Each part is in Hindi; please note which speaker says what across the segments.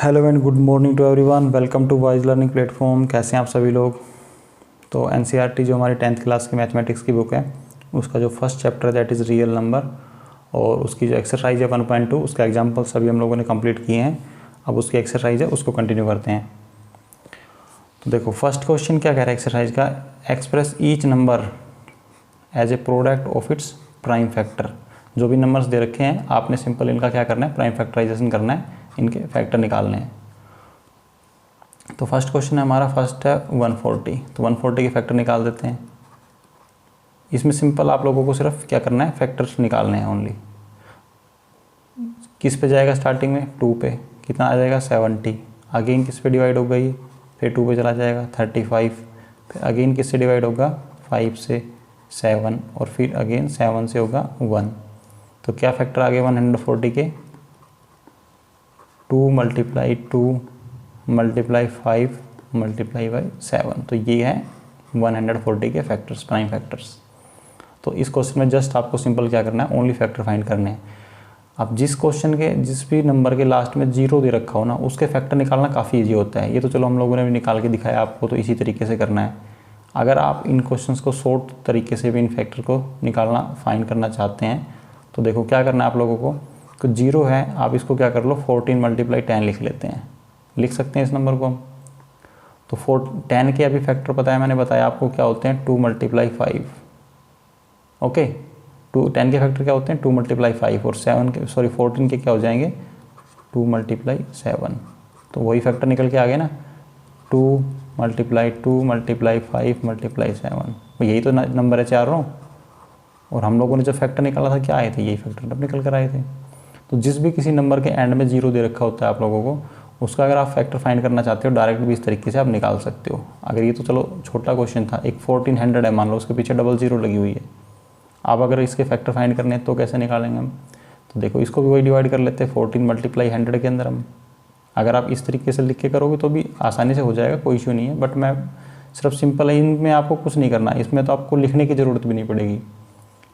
Speaker 1: Hello and good morning to everyone, welcome to wise learning platform. कैसे हैं आप सभी लोग। तो एनसीईआरटी जो हमारी 10th क्लास की मैथमेटिक्स की बुक है उसका जो first chapter that is real number और उसकी जो एक्सरसाइज है 1.2 उसका एग्जाम्पल सभी हम लोगों ने कंप्लीट किए हैं। अब उसकी एक्सरसाइज है उसको कंटिन्यू करते हैं। तो देखो फर्स्ट क्वेश्चन क्या कह रहा है एक्सरसाइज का, express each number as a product of its prime factor. जो भी नंबर्स दे रखे हैं आपने सिंपल इनका क्या करना है, प्राइम फैक्टराइजेशन करना है, इनके फैक्टर निकालने हैं। तो फर्स्ट क्वेश्चन है हमारा, फर्स्ट है 140। तो 140 के फैक्टर निकाल देते हैं। इसमें सिंपल आप लोगों को सिर्फ क्या करना है, फैक्टर्स निकालने हैं ओनली। किस पे जाएगा स्टार्टिंग में, 2 पे, कितना आ जाएगा 70। अगेन किस पे डिवाइड होगा ये, फिर 2 पे चला जाएगा 35। फिर अगेन किस से डिवाइड होगा, 5 से 7 और फिर अगेन 7 से होगा 1। तो क्या फैक्टर आ गए 140 के, 2 × 2 × 5 × 7। तो ये है 140 के फैक्टर्स, प्राइम फैक्टर्स। तो इस क्वेश्चन में जस्ट आपको सिंपल क्या करना है, ओनली फैक्टर फाइंड करने हैं। अब जिस क्वेश्चन के जिस भी नंबर के लास्ट में 0 दे रखा हो ना, उसके फैक्टर निकालना काफ़ी ईजी होता है। ये तो चलो हम लोगों ने भी निकाल के दिखाया आपको, तो इसी तरीके से करना है। अगर आप इन क्वेश्चंस को शॉर्ट तरीके से भी इन फैक्टर को निकालना फाइंड करना चाहते हैं तो देखो क्या करना है आप लोगों को। तो 0 है, आप इसको क्या कर लो, 14 × 10 लिख लेते हैं, लिख सकते हैं इस नंबर को हम। तो 10 के अभी फैक्टर पता है, मैंने बताया आपको क्या होते हैं, 2 × 5। ओके, 10 के फैक्टर क्या होते हैं, 2 × 5 और 14 के क्या हो जाएंगे, 2 × 7। तो वही फैक्टर निकल के आ गए ना, 2 × 2 × 5 × 7। यही तो नंबर है चारों। और हम लोगों ने जब फैक्टर निकाला था क्या आए थे, यही फैक्टर तब निकल कर आए थे। तो जिस भी किसी नंबर के एंड में 0 दे रखा होता है आप लोगों को, उसका अगर आप फैक्टर फाइंड करना चाहते हो डायरेक्ट भी इस तरीके से आप निकाल सकते हो। अगर ये तो चलो छोटा क्वेश्चन था, एक 1400 है मान लो, उसके पीछे डबल 0 लगी हुई है। आप अगर इसके फैक्टर फाइंड करने हैं तो कैसे निकालेंगे हम, तो देखो इसको भी वही डिवाइड कर लेते हैं 14 × 100 के अंदर हम। अगर आप इस तरीके से लिख के करोगे तो भी आसानी से हो जाएगा, कोई इशू नहीं है। बट मैं सिर्फ सिंपल है, इनमें आपको कुछ नहीं करना, इसमें तो आपको लिखने की ज़रूरत भी नहीं पड़ेगी।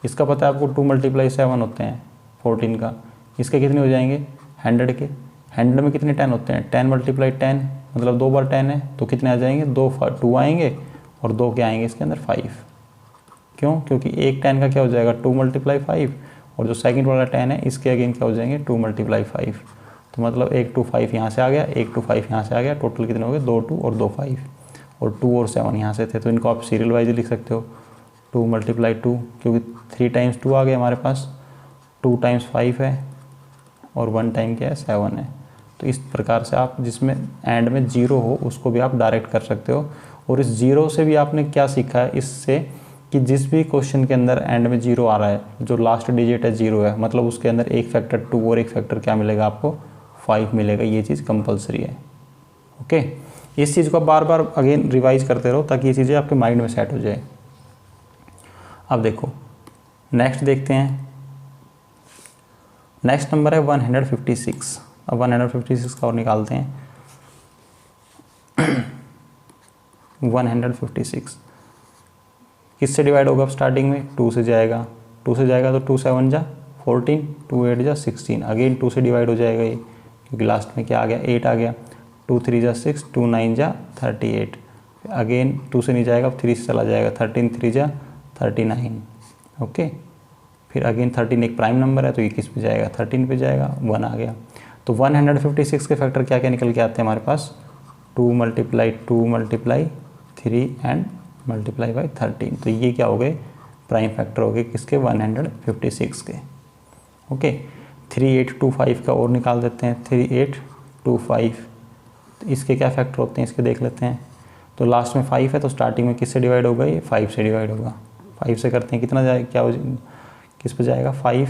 Speaker 1: इसका पता है आपको 2 × 7 होते हैं 14 का। इसके कितने हो जाएंगे 100 के, 100 में कितने 10 होते हैं, 10 × 10 मतलब 2 बार 10 है तो कितने आ जाएंगे, 2 आएंगे और 2 क्या आएंगे इसके अंदर 5। क्यों, क्योंकि एक 10 का क्या हो जाएगा 2 × 5 और जो सेकंड वाला 10 है इसके अगेन क्या हो जाएंगे 2 × 5। तो मतलब 1 2 5 यहाँ से आ गया, 1 2 5 यहाँ से आ गया, टोटल कितने हो गए 2 2 और 2 5 और 2 और 7 यहाँ से थे। तो इनको आप सीरियल वाइज लिख सकते हो, 2 × 2 क्योंकि 3 टाइम्स 2 आ गया हमारे पास, 2 टाइम्स 5 है और 1 टाइम क्या है 7 है। तो इस प्रकार से आप जिसमें एंड में 0 हो उसको भी आप डायरेक्ट कर सकते हो। और इस 0 से भी आपने क्या सीखा है इससे, कि जिस भी क्वेश्चन के अंदर एंड में 0 आ रहा है, जो लास्ट डिजिट है 0 है, मतलब उसके अंदर एक फैक्टर 2 और एक फैक्टर क्या मिलेगा आपको 5 मिलेगा। ये चीज़ कंपलसरी है। ओके, इस चीज़ को बार बार अगेन रिवाइज करते रहो ताकि ये चीज़ें आपके माइंड में सेट हो जाए। अब देखो नेक्स्ट देखते हैं, नेक्स्ट नंबर है 156। अब 156 का और निकालते हैं 156 किससे डिवाइड होगा, अब स्टार्टिंग में 2 से जाएगा, 2 से जाएगा तो 2 7 जा 14, 2 8 जा 16। अगेन 2 से डिवाइड हो जाएगा ये, क्योंकि लास्ट में क्या आ गया 8 आ गया, 2 3 जा 6, 2 9 जा 38। अगेन 2 से नहीं जाएगा, अब 3 से चला जाएगा, 13 3 जा 39। ओके, फिर अगेन 13 एक प्राइम नंबर है तो ये किस पे जाएगा 13 पे जाएगा, 1 आ गया। तो 156 के फैक्टर क्या क्या निकल के आते हैं हमारे पास, 2 × 2 × 3 एंड मल्टीप्लाई बाई 13। तो ये क्या हो गए, प्राइम फैक्टर हो गए किसके 156 के। ओके, 3825 का और निकाल देते हैं, 3825। तो इसके क्या फैक्टर होते हैं इसके देख लेते हैं। तो लास्ट में 5 है तो स्टार्टिंग में किससे डिवाइड होगा, ये 5 से डिवाइड होगा। 5 से करते हैं कितना जाए, क्या हो किस पे जाएगा 5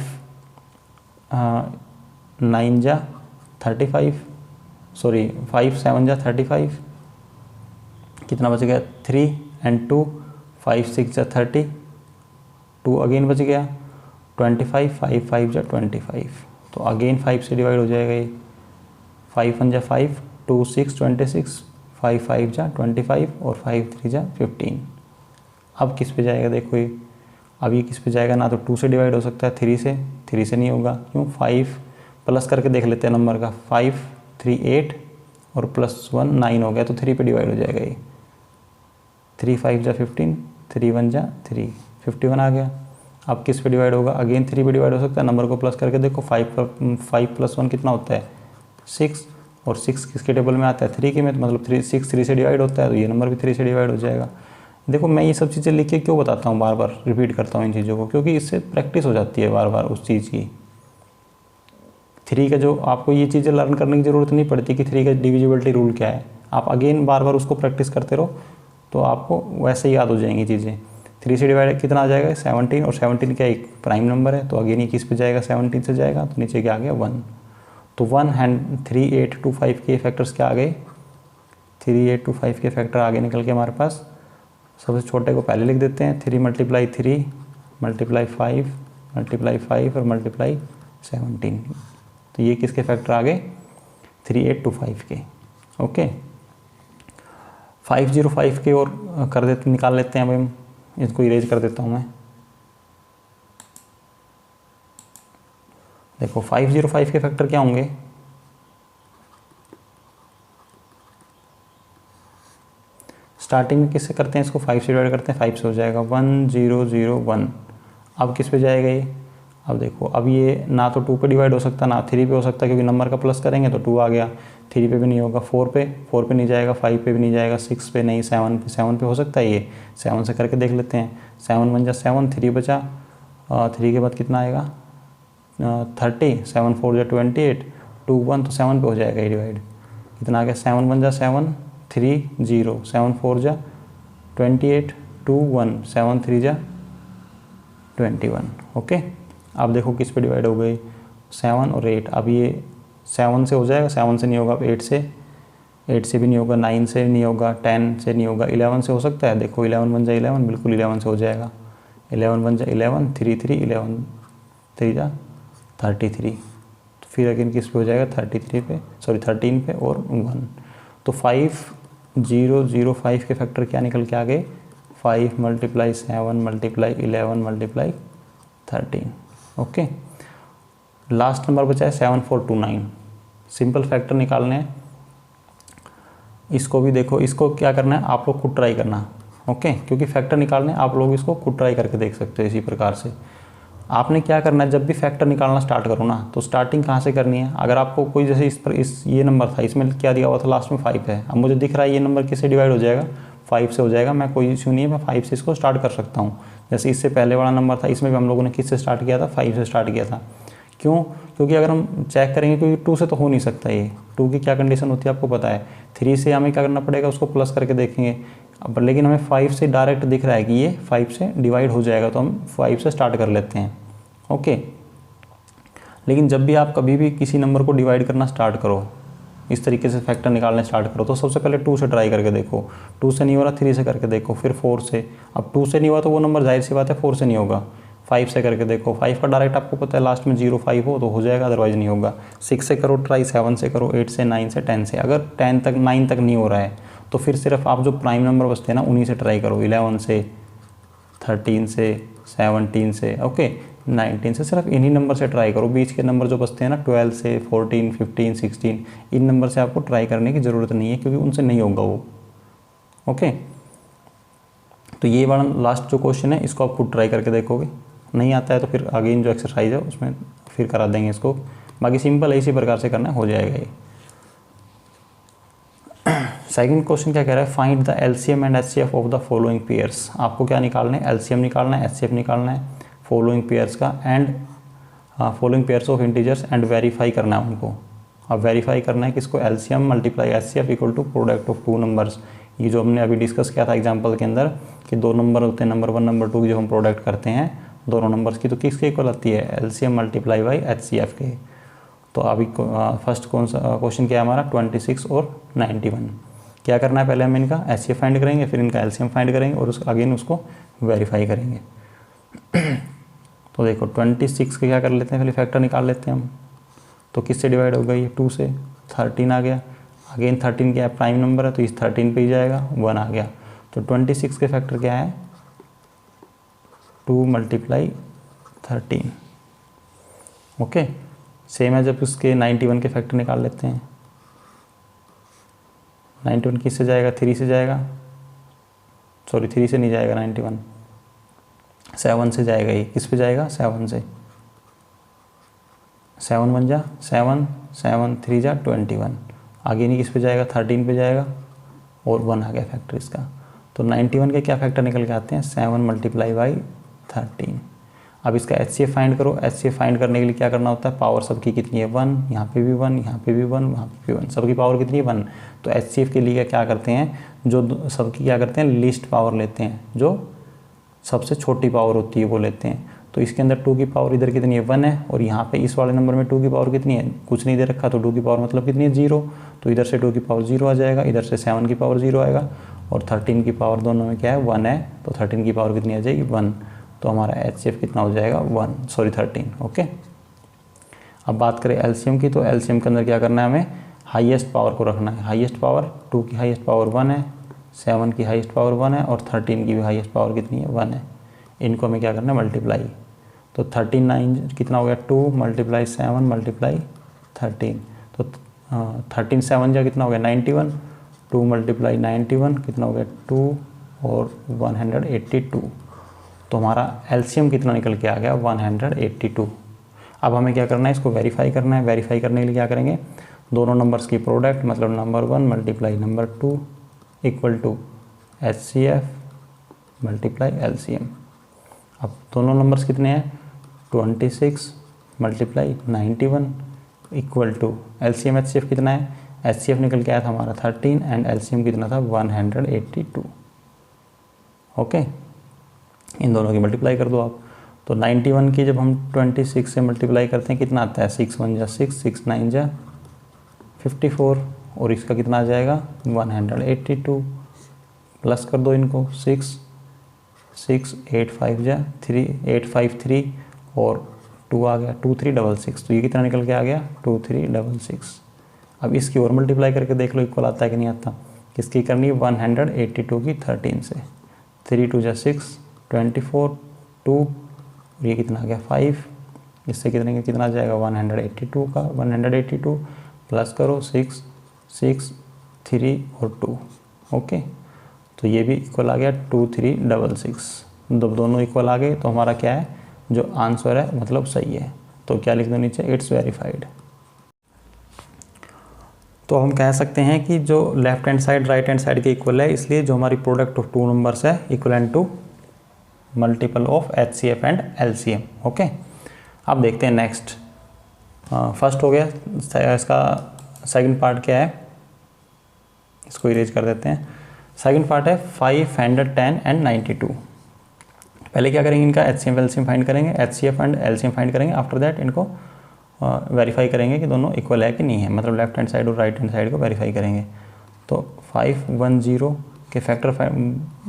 Speaker 1: 9 जा 35, सॉरी 5 7 जा 35, कितना बच गया 3 एंड 2, 5 6 जा 30, 2 अगेन बच गया 25, 5 5 जा 25। तो अगेन 5 से डिवाइड हो जाएगा ये, 5 1 जा 5, 2 6 26, 5 5 जा 25 और 5 3 जा 15। अब किस पे जाएगा देखो ये, अब ये किस पे जाएगा, ना तो 2 से डिवाइड हो सकता है 3 से नहीं होगा, क्यों 5 प्लस करके देख लेते हैं नंबर का, 5 3 8 और +1 9 हो गया, तो 3 पे डिवाइड हो जाएगा ये। 3 5 जा 15, 3 1 जा 3, 51 आ गया। अब किस पे डिवाइड होगा? अगेन 3 पे डिवाइड हो सकता है, नंबर को प्लस करके देखो। 5 + 1 कितना होता है? 6, और 6 किसके टेबल में आता है? 3 के में, तो मतलब 6 3 से डिवाइड होता है, तो ये नंबर भी 3 से डिवाइड हो जाएगा। देखो मैं ये सब चीज़ें लिख के क्यों बताता हूँ, बार बार रिपीट करता हूँ इन चीज़ों को, क्योंकि इससे प्रैक्टिस हो जाती है बार बार उस चीज़ की। 3 का जो आपको ये चीज़ें लर्न करने की ज़रूरत नहीं पड़ती कि 3 का डिविजिबिलिटी रूल क्या है। आप अगेन बार बार उसको प्रैक्टिस करते रहो तो आपको वैसे ही याद हो जाएंगी चीज़ें। 3 से डिवाइड कितना आ जाएगा? 17, और 17 क्या एक प्राइम नंबर है, तो अगेन ये किस पे जाएगा? 17 से जाएगा, तो नीचे क्या आ गया? 1। तो 1 एंड 3 8 2 5 के फैक्टर्स क्या आ गए? 3 8 2 5 के फैक्टर आगे निकल के हमारे पास। सबसे छोटे को पहले लिख देते हैं, 3 × 3 × 5 × 5 और × 17। तो ये किसके फैक्टर आ गए? 3 8 2 5 के। ओके, 505 के और कर देते, निकाल लेते हैं। अब हम इसको इरेज कर देता हूँ मैं। देखो 505 के फैक्टर क्या होंगे? स्टार्टिंग में किससे करते हैं इसको? 5 से डिवाइड करते हैं, 5 से हो जाएगा 1 0 0 1। अब किस पे जाएगा ये? अब देखो, अब ये ना तो 2 पे डिवाइड हो सकता, ना 3 पे हो सकता, क्योंकि नंबर का प्लस करेंगे तो 2 आ गया। 3 पे भी नहीं होगा, 4 पे नहीं जाएगा, 5 पे भी नहीं जाएगा, 6 पे नहीं, 7 पे हो सकता है ये। 7 से करके देख लेते हैं। 7 1 जा 7, 3 बचा, 3 के बाद कितना आएगा? 30, 7 4 जा 28, 2 1, तो 7 पे हो जाएगा ये डिवाइड। कितना आ गया? 7 1 जा 7, 3 0, 7 4 जा 28, 2 1, 7 3 जा 21। ओके, अब देखो किस पे डिवाइड हो गई? 7 और 8। अब ये 7 से हो जाएगा, 7 से नहीं होगा, अब 8 से भी नहीं होगा, 9 से नहीं होगा, 10 से नहीं होगा, 11 से हो सकता है। देखो 11 1 जा 11, बिल्कुल 11 से हो जाएगा। 11 1 जा 11, 3 3, 11 3 जा 33। तो फिर अगेन किस पे हो जाएगा? 33 पे, सॉरी 13 पे और 1। तो 5 0 0 5 के फैक्टर क्या निकल के आ गए? 5 × 7 × 11 × 13। ओके, लास्ट नंबर बचा है 7 4 2 9। सिंपल फैक्टर निकालने हैं। इसको भी देखो, इसको क्या करना है आप लोग खुद ट्राई करना। ओके, क्योंकि फैक्टर निकालने आप लोग इसको खुद ट्राई करके देख सकते हो। इसी प्रकार से आपने क्या करना है, जब भी फैक्टर निकालना स्टार्ट करो ना, तो स्टार्टिंग कहाँ से करनी है? अगर आपको कोई जैसे इस ये नंबर था, इसमें क्या दिया हुआ था? लास्ट में 5 है। अब मुझे दिख रहा है ये नंबर किससे डिवाइड हो जाएगा? 5 से हो जाएगा। मैं कोई इश्यू नहीं है, मैं 5 से इसको स्टार्ट कर सकता हूँ। जैसे इससे पहले वाला नंबर था, इसमें भी हम लोगों ने किससे स्टार्ट किया था? 5 से स्टार्ट किया था। क्यों? क्योंकि अगर हम चेक करेंगे, क्योंकि 2 से तो हो नहीं सकता ये। 2 की क्या कंडीशन होती है आपको पता है। 3 से हमें क्या करना पड़ेगा? उसको प्लस करके देखेंगे। अब लेकिन हमें 5 से डायरेक्ट दिख रहा है कि ये 5 से डिवाइड हो जाएगा, तो हम 5 से स्टार्ट कर लेते हैं। ओके, लेकिन जब भी आप कभी भी किसी नंबर को डिवाइड करना स्टार्ट करो, इस तरीके से फैक्टर निकालने स्टार्ट करो, तो सबसे पहले 2 से ट्राई करके देखो। 2 से नहीं हो रहा, 3 से करके देखो, फिर 4 से। अब 2 से नहीं हुआ तो वो नंबर जाहिर सी बात है 4 से नहीं होगा। 5 से करके देखो, 5 का डायरेक्ट आपको पता है लास्ट में 0 5 हो तो हो जाएगा, अदरवाइज नहीं होगा। 6 से करो ट्राई, 7 से करो, 8 से, 9 से, 10 से। अगर 10 तक 9 तक नहीं हो रहा है तो फिर सिर्फ आप जो प्राइम नंबर बचते हैं ना उन्हीं से ट्राई करो। 11 से, 13 से, 17 से, ओके, 19 से। सिर्फ इन्हीं नंबर से ट्राई करो। बीच के नंबर जो बचते हैं ना 12 से, 14 15 16, इन नंबर से आपको ट्राई करने की ज़रूरत नहीं है, क्योंकि उनसे नहीं होगा वो। ओके, तो ये वाला लास्ट जो क्वेश्चन है इसको आप खुद ट्राई करके देखोगे। नहीं आता है तो फिर अगेन जो एक्सरसाइज है उसमें फिर करा देंगे इसको। बाकी सिंपल है, इसी प्रकार से करना हो जाएगा ये। सेकंड क्वेश्चन क्या कह रहा है? Find the LCM and HCF of the following pairs. आपको क्या निकालना है? एलसीएम निकालना है, एचसीएफ निकालना है फॉलोइंग पेयर्स का, and following pairs of integers, and verify करना है उनको। अब वेरीफाई करना है किसको? LCM × HCF equal to product of 2 numbers. ये जो हमने अभी डिस्कस किया था एग्जाम्पल के अंदर कि 2 नंबर होते हैं, नंबर 1 नंबर 2 की जो हम प्रोडक्ट करते हैं दोनों नंबर्स की, तो किसके इक्वल आती है? एलसीएम × एचसीएफ के। तो अभी फर्स्ट कौन सा क्वेश्चन क्या है हमारा? 26 और 91। क्या करना है? पहले हम इनका एचसीएफ फाइंड करेंगे, फिर इनका एलसीएम फाइंड करेंगे और अगेन उसको वेरीफाई करेंगे। तो देखो 26 के क्या कर लेते हैं, पहले फैक्टर निकाल लेते हैं हम। तो किससे डिवाइड हो गई? 2 से। 13 आ गया। अगेन 13 क्या है? प्राइम नंबर है, तो इस 13 पे ही जाएगा, 1 आ गया। तो 26 के फैक्टर क्या है? 2 × 13। ओके, सेम है जब उसके 91 के फैक्टर निकाल लेते हैं। 91 किससे जाएगा, 3 से जाएगा, सॉरी 3 से नहीं जाएगा 91, 7 से जाएगा। ये किस पे जाएगा, 7 से, 7 1 जा 7, 7 3 जा 21, आगे नहीं किस पे जाएगा, 13 पे जाएगा और 1 आ गया फैक्टर इसका। तो 91 के क्या फैक्टर निकल के आते हैं, 7 मल्टीप्लाई बाई 13। अब इसका HCF फाइंड करो। HCF फाइंड करने के लिए क्या करना होता है, पावर सबकी कितनी है 1, यहाँ पे भी 1, यहाँ पे भी 1, वहाँ पे भी 1, सबकी पावर कितनी है 1। तो HCF के लिए क्या करते हैं, जो सबकी क्या करते हैं, लिस्ट पावर लेते हैं, जो सबसे छोटी पावर होती है वो लेते हैं। तो इसके अंदर 2 की पावर इधर कितनी है 1 है, और यहाँ पे इस वाले नंबर में 2 की पावर कितनी है, कुछ नहीं दे रखा, तो 2 की पावर मतलब कितनी है 0। तो इधर से 2 की पावर 0 आ जाएगा, इधर से 7 की पावर 0 आएगा, और 13 की पावर दोनों में क्या है 1 है, तो 13 की पावर कितनी आ जाएगी 1। तो हमारा HCF कितना हो जाएगा 13। ओके। अब बात करें LCM की, तो LCM के अंदर क्या करना है, हमें हाईएस्ट पावर को रखना है। हाईएस्ट पावर 2 की हाईएस्ट पावर 1 है, 7 की हाईएस्ट पावर 1 है, और 13 की भी हाईएस्ट पावर कितनी है 1 है। इनको हमें क्या करना है, मल्टीप्लाई। तो 39 कितना हो गया, 2 मल्टीप्लाई 7 मल्टीप्लाई 13। तो 13 7 जा कितना हो गया 91, 2 मल्टीप्लाई 91 कितना हो गया 2 और 182। तो हमारा LCM कितना निकल के आ गया 182। अब हमें क्या करना है, इसको वेरीफाई करना है। वेरीफाई करने के लिए क्या करेंगे, दोनों नंबर्स की प्रोडक्ट, मतलब number 1 multiply number 2 equal to HCF multiply LCM। अब दोनों नंबर्स कितने हैं, 26 multiply 91 equal to LCM HCF कितना है, HCF निकल के आया था हमारा 13 एंड LCM कितना था 182। ओके, इन दोनों की मल्टीप्लाई कर दो आप। तो 91 की जब हम 26 से मल्टीप्लाई करते हैं कितना आता है, 6 1 जा 6, 6 9 जा 54, और इसका कितना आ जाएगा 182। प्लस कर दो इनको, 6 6 8 5 जा 3 8 5 3 और 2 आ गया 2366। तो ये कितना निकल के आ गया 2366। अब इसकी और मल्टीप्लाई करके देख लो इक्वल आता है कि नहीं आता। किसकी करनी है, 182 की 13 से, 3 2 जा 6 24 2, और ये कितना आ गया 5। इससे कितना आ जाएगा 182 का 182 प्लस करो 6 6 3 और 2। ओके, तो ये भी इक्वल आ गया 2366। जब दोनों इक्वल आ गए तो हमारा क्या है, जो आंसर है मतलब सही है। तो क्या लिख दो नीचे, इट्स वेरीफाइड। तो हम कह सकते हैं कि जो left hand side right hand side के इक्वल है, इसलिए जो हमारी प्रोडक्ट ऑफ 2 नंबर्स है equivalent to multiple of HCF and LCM। Okay, अब देखते हैं नेक्स्ट। फर्स्ट हो गया, इसका सेकंड पार्ट क्या है, इसको इरेज कर देते हैं। सेकंड पार्ट है 510 एंड 92। पहले क्या करेंगे, इनका HCF LCM फाइंड करेंगे, HCF एंड LCM फाइंड करेंगे। आफ्टर दैट इनको वेरीफाई करेंगे कि दोनों इक्वल है कि नहीं है, मतलब लेफ्ट हैंड साइड और राइट हैंड साइड को वेरीफाई करेंगे। तो 510 के फैक्टर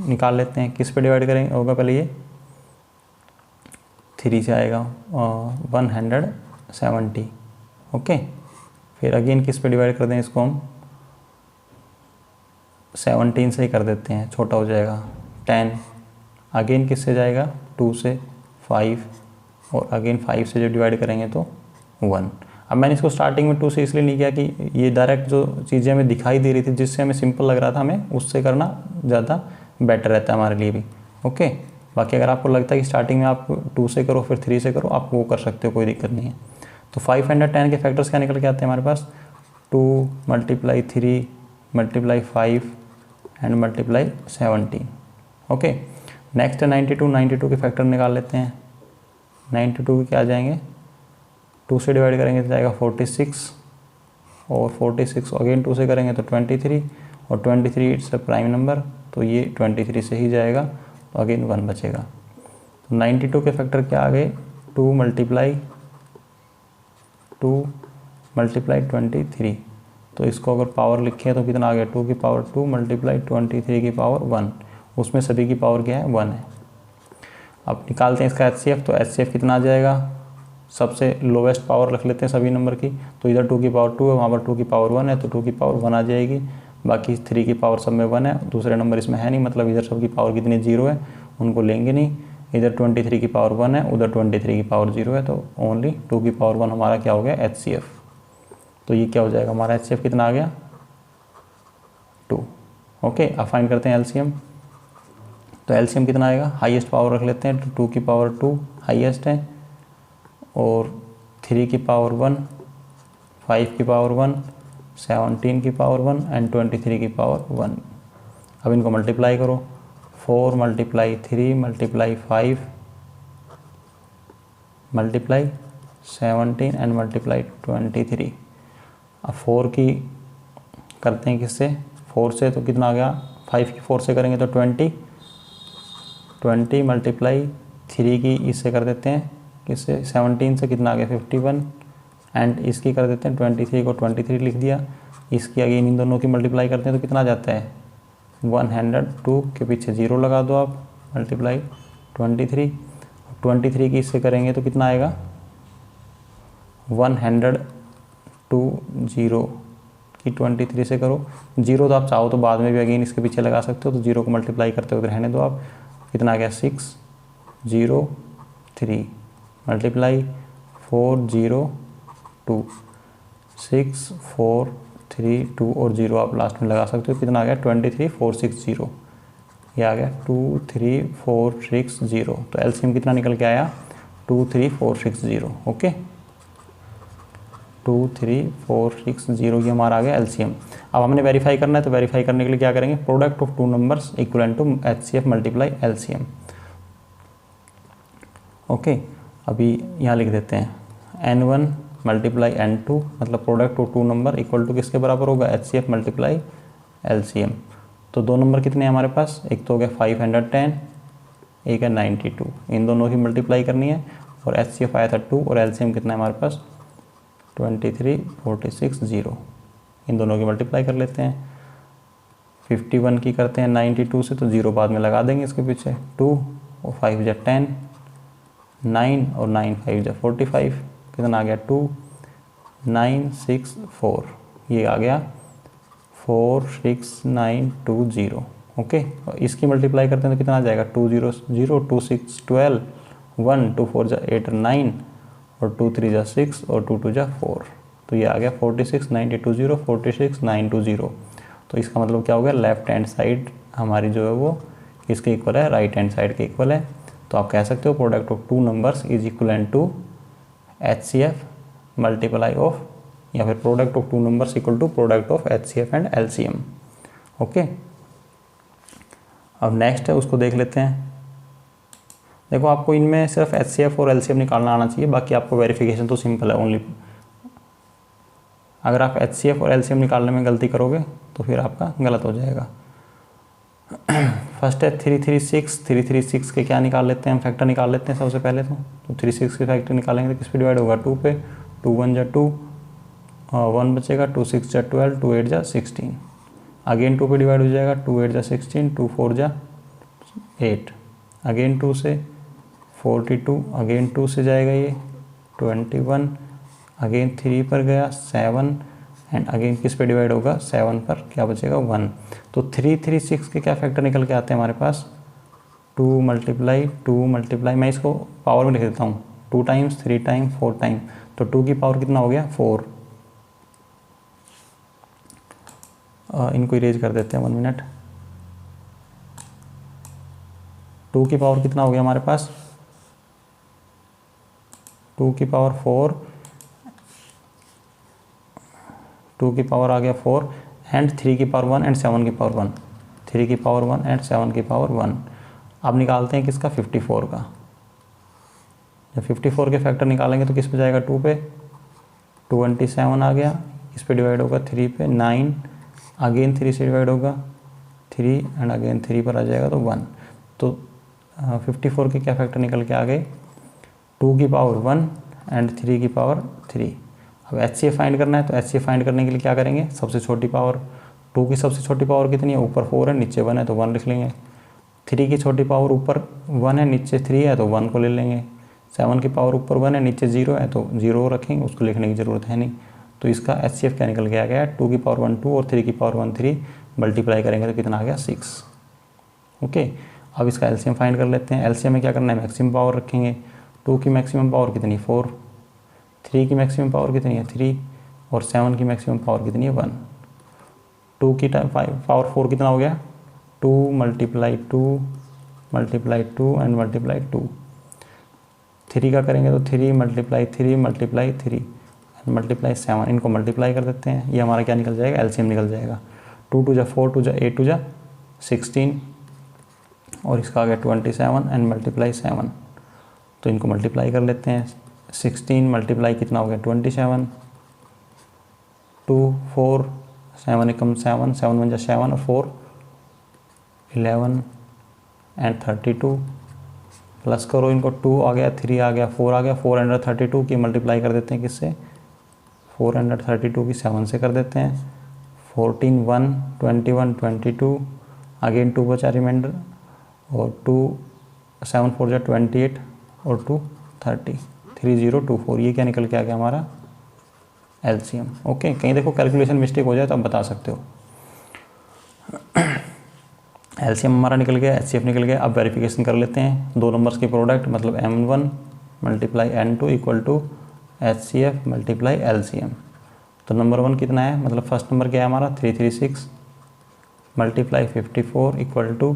Speaker 1: निकाल लेते हैं। किस पे डिवाइड करेंगे, होगा पहले ये 3 से आएगा 170। ओके, फिर अगेन किस पे डिवाइड कर दें इसको, हम 17 से ही कर देते हैं, छोटा हो जाएगा 10। अगेन किससे जाएगा 2 से 5, और अगेन 5 से जो डिवाइड करेंगे तो 1। अब मैंने इसको स्टार्टिंग में 2 से इसलिए नहीं किया कि ये डायरेक्ट जो चीज़ें हमें दिखाई दे रही थी, जिससे हमें सिंपल लग रहा था, हमें उससे करना ज़्यादा बेटर रहता है हमारे लिए भी। ओके, बाकी अगर आपको लगता है कि स्टार्टिंग में आप 2 से करो फिर 3 से करो, आप वो कर सकते हो, कोई दिक्कत नहीं है। तो 510 के फैक्टर्स क्या निकल के आते हैं हमारे पास, 2 multiply 3 multiply 5 and multiply 17। Okay, next है 92 के फैक्टर निकाल लेते हैं। 92 के क्या आ जाएंगे, 2 से डिवाइड करेंगे तो जाएगा 46, और 46 अगेन 2 से करेंगे तो 23, और 23 इट्स अ प्राइम नंबर, तो ये 23 से ही जाएगा, तो अगेन 1 बचेगा। तो 92 के फैक्टर क्या आ गए, 2 मल्टीप्लाई 23। तो इसको अगर पावर लिखें तो कितना आ गया, 2 की पावर 2 मल्टीप्लाई 23 की पावर 1, उसमें सभी की पावर क्या है 1 है। अब निकालते हैं इसका HCF। तो HCF कितना आ जाएगा, सबसे लोवेस्ट पावर रख लेते हैं सभी नंबर की। तो इधर 2 की पावर 2 है, वहाँ पर 2 की पावर 1 है, तो 2 की पावर 1 आ जाएगी। बाकी 3 की पावर सब में 1 है, दूसरे नंबर इसमें है नहीं, मतलब इधर सब की पावर कितनी 0 है, उनको लेंगे नहीं। इधर 23 की पावर 1 है, उधर 23 की पावर 0 है, तो ओनली 2 की पावर 1 हमारा क्या हो गया HCF। तो ये क्या हो जाएगा हमारा HCF कितना आ गया ओके, अब फाइंड करते हैं एलसीएम। तो एलसीएम कितना आएगा, हाईएस्ट पावर रख लेते हैं, तो 2 की पावर 2 हाईएस्ट है, और 3 की पावर 1, 5 की पावर 1, 17 की पावर 1 एंड 23 की पावर 1। अब इनको मल्टीप्लाई करो, 4 multiply 3 multiply 5 multiply 17 and multiply 23। अब 4 की करते हैं किससे, 4 से, तो कितना आ गया, 5 की 4 से करेंगे तो 20 मल्टीप्लाई 3 की इससे कर देते हैं किससे, 17 से, कितना आ गया 51, एंड इसकी कर देते हैं 23 को 23 लिख दिया, इसकी अगेन इन दोनों की मल्टीप्लाई करते हैं तो कितना आ जाता है 102 के पीछे 0 लगा दो आप, मल्टीप्लाई 23 की इससे करेंगे तो कितना आएगा 120 की 23 से करो, 0 तो आप चाहो तो बाद में भी अगेन इसके पीछे लगा सकते हो, तो 0 को मल्टीप्लाई करते हो तो रहने दो आप, कितना आ गया 603 मल्टीप्लाई 402 6432 और 0 आप लास्ट में लगा सकते हो, कितना आ गया 23460, ये आ गया 23460। तो एलसीएम कितना निकल के आया 23460। ओके, 23460 ये हमारा आ गया एलसीएम। अब हमने वेरीफाई करना है, तो वेरीफाई करने के लिए क्या करेंगे, product of two numbers equal to HCF multiply LCM. Okay, अभी यहाँ लिख देते हैं n1 मल्टीप्लाई n2, मतलब product of two number equal to किसके बराबर होगा, एचसीएफ मल्टीप्लाई एलसीएम। तो दो नंबर कितने हैं हमारे पास, एक तो हो गया 510, एक है 92, इन दोनों की मल्टीप्लाई करनी है, और एचसीएफ आया था 2 और एलसीएम कितना है हमारे पास 23460, इन दोनों की मल्टीप्लाई कर लेते हैं। 51 की करते हैं 92 से, तो 0 बाद में लगा देंगे इसके पीछे, 2 और 5 जा 10, 9 और 9 5 जा 45, कितना आ गया 29664, ये आ गया 46920। ओके, और इसकी मल्टीप्लाई करते हैं तो कितना आ जाएगा 200, 2 6 12, 1 2 4 जा 8 और 9 और 2 3 जा 6 और 2 2 जा 4, तो ये आ गया 46920, 46920। तो इसका मतलब क्या हो गया, लेफ्ट हैंड साइड हमारी जो है वो किसके इक्वल है, राइट हैंड साइड के इक्वल है। तो आप कह सकते हो product of two numbers is equal to HCF multiply of, या फिर product of two numbers equal to product of HCF and LCM. Okay, अब नेक्स्ट है उसको देख लेते हैं। देखो आपको इनमें सिर्फ एचसीएफ और एलसीएम निकालना आना चाहिए, बाकी आपको वेरिफिकेशन तो सिंपल है ओनली। अगर आप एचसीएफ और एलसीएम निकालने में गलती करोगे तो फिर आपका गलत हो जाएगा। फर्स्ट है 336 के क्या निकाल लेते हैं हम, फैक्टर निकाल लेते हैं सबसे पहले। तो 36 के फैक्टर निकालेंगे तो किस पे डिवाइड होगा, 2 पे, 2 1 जा 2, 1 बचेगा, 2 6 जा 12, 2 8 जा 16, अगेन 2 पे डिवाइड हो जाएगा, 2 8 जा 16, 2 4 जा 8, अगेन 2 से 42, अगेन 2 से जाएगा ये 21, अगेन 3 पर गया 7, एंड अगेन किस पे डिवाइड होगा 7 पर, क्या बचेगा 1। तो 336 के क्या फैक्टर निकल के आते हैं हमारे पास, 2 मल्टीप्लाई, मैं इसको पावर में लिख देता हूँ, 2 टाइम्स 3 टाइम 4 टाइम, तो 2 की पावर कितना हो गया 4। इनको इरेज कर देते हैं 1 मिनट। 2 की पावर कितना हो गया हमारे पास, 2 की पावर 4, 2 की पावर आ गया 4, एंड 3 की पावर 1 एंड 7 की पावर 1, 3 की पावर 1 एंड 7 की पावर 1। अब निकालते हैं किसका, 54 का। जब 54 के फैक्टर निकालेंगे तो किस पे जाएगा, 2 पे, 27 आ गया, इस पे डिवाइड होगा 3 पे, 9, अगेन 3 से डिवाइड होगा 3, एंड अगेन 3 पर आ जाएगा तो 1। तो 54 के क्या फैक्टर निकल के आ गए, 2 की पावर 1 एंड 3 की पावर 3। अब एचसीएफ फाइंड करना है, तो एचसीएफ फाइंड करने के लिए क्या करेंगे, सबसे छोटी पावर, 2 की सबसे छोटी पावर कितनी है, ऊपर 4 है नीचे 1 है तो 1 लिख लेंगे। 3 की छोटी पावर ऊपर 1 है नीचे 3 है तो 1 को ले लेंगे। 7 की पावर ऊपर 1 है नीचे 0 है तो 0 रखेंगे, उसको लिखने की ज़रूरत है नहीं। तो इसका एचसीएफ क्या निकल के आ गया, 2 की पावर 1 2 और 3 की पावर 1 3, मल्टीप्लाई करेंगे तो कितना आ गया 6। ओके, अब इसका एलसीएम फाइंड कर लेते हैं। एलसीएम में क्या करना है, मैक्सिमम पावर रखेंगे। 2 की मैक्सिमम पावर कितनी, 4, 3 की मैक्सिमम पावर कितनी है 3, और 7 की मैक्सिमम पावर कितनी है 1। 2 की पावर 4 कितना हो गया, 2 मल्टीप्लाई 2 मल्टीप्लाई 2 एंड मल्टीप्लाई 2। 3 का करेंगे तो 3 मल्टीप्लाई 3 मल्टीप्लाई 3 एंड मल्टीप्लाई 7। इनको मल्टीप्लाई कर देते हैं, ये हमारा क्या निकल जाएगा, एलसीएम निकल जाएगा। 2 2 जा 4 2 जा 8 2 जा 16 और इसका आ गया 27 एंड मल्टीप्लाई 7। तो इनको मल्टीप्लाई कर लेते हैं। 16 मल्टीप्लाई कितना हो गया 27, 2 4 7 एकम 7 7 1 जा 7 और 4 11 एंड 32 प्लस करो इनको, 2 आ गया 3 आ गया 4 आ गया, 432 की मल्टीप्लाई कर देते हैं किससे, 432 की 7 से कर देते हैं। 14 1 21 22 अगेन 2 बचा रिमाइंडर और 2 7 4 जा 28 और 2 30 3024। ये क्या निकल के आ गया हमारा एलसीएम। ओके, कहीं देखो कैलकुलेशन मिस्टेक हो जाए तो आप बता सकते हो। एलसीएम हमारा निकल गया, एचसीएफ निकल गया। अब वेरिफिकेशन कर लेते हैं, दो नंबर्स की प्रोडक्ट मतलब M1 multiply N2 equal to HCF multiply LCM. तो नंबर 1 कितना है, मतलब फर्स्ट नंबर क्या है हमारा 336 मल्टीप्लाई 54 इक्वल टू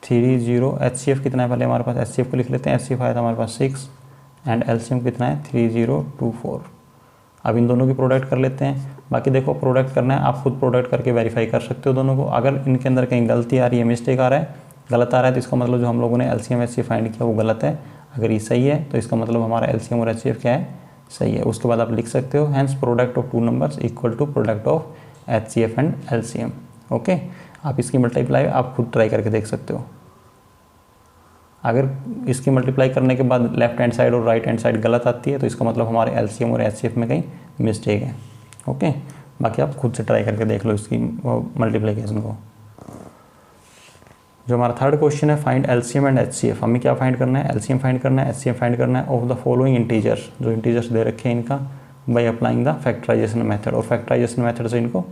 Speaker 1: 30। एचसीएफ कितना है पहले हमारे पास, एचसीएफ को लिख लेते हैं। एचसीएफ आया था हमारे पास 6 एंड एलसीएम कितना है 3024। अब इन दोनों की प्रोडक्ट कर लेते हैं। बाकी देखो प्रोडक्ट करना है, आप खुद प्रोडक्ट करके वेरीफाई कर सकते हो दोनों को। अगर इनके अंदर कहीं गलती आ रही है, मिस्टेक आ रहा है, गलत आ रहा है, तो इसका मतलब जो हम लोगों ने एलसीएम एचसीएफ फाइंड किया वो गलत है। अगर ये सही है तो इसका मतलब हमारा एलसीएम और एचसीएफ क्या है, सही है। उसके बाद आप लिख सकते हो hence product of two numbers equal to product of HCF and LCM. Okay, आप इसकी मल्टीप्लाई आप खुद ट्राई करके देख सकते हो। अगर इसकी मल्टीप्लाई करने के बाद लेफ्ट हैंड साइड और राइट हैंड साइड गलत आती है तो इसका मतलब हमारे एलसीएम और एचसीएफ में कहीं मिस्टेक है। ओके, बाकी आप खुद से ट्राई करके देख लो इसकी मल्टीप्लिकेशन को। जो हमारा थर्ड क्वेश्चन है फाइंड एलसीएम एंड एचसीएफ। हमें क्या फाइंड करना है, एलसीएम फाइंड करना है, एचसीएफ फाइंड करना है ऑफ द फॉलोइंग इंटीजर्स। जो इंटीजर्स दे रखे हैं इनका by applying the factorization method, और फैक्टराइजेशन मेथड से इनको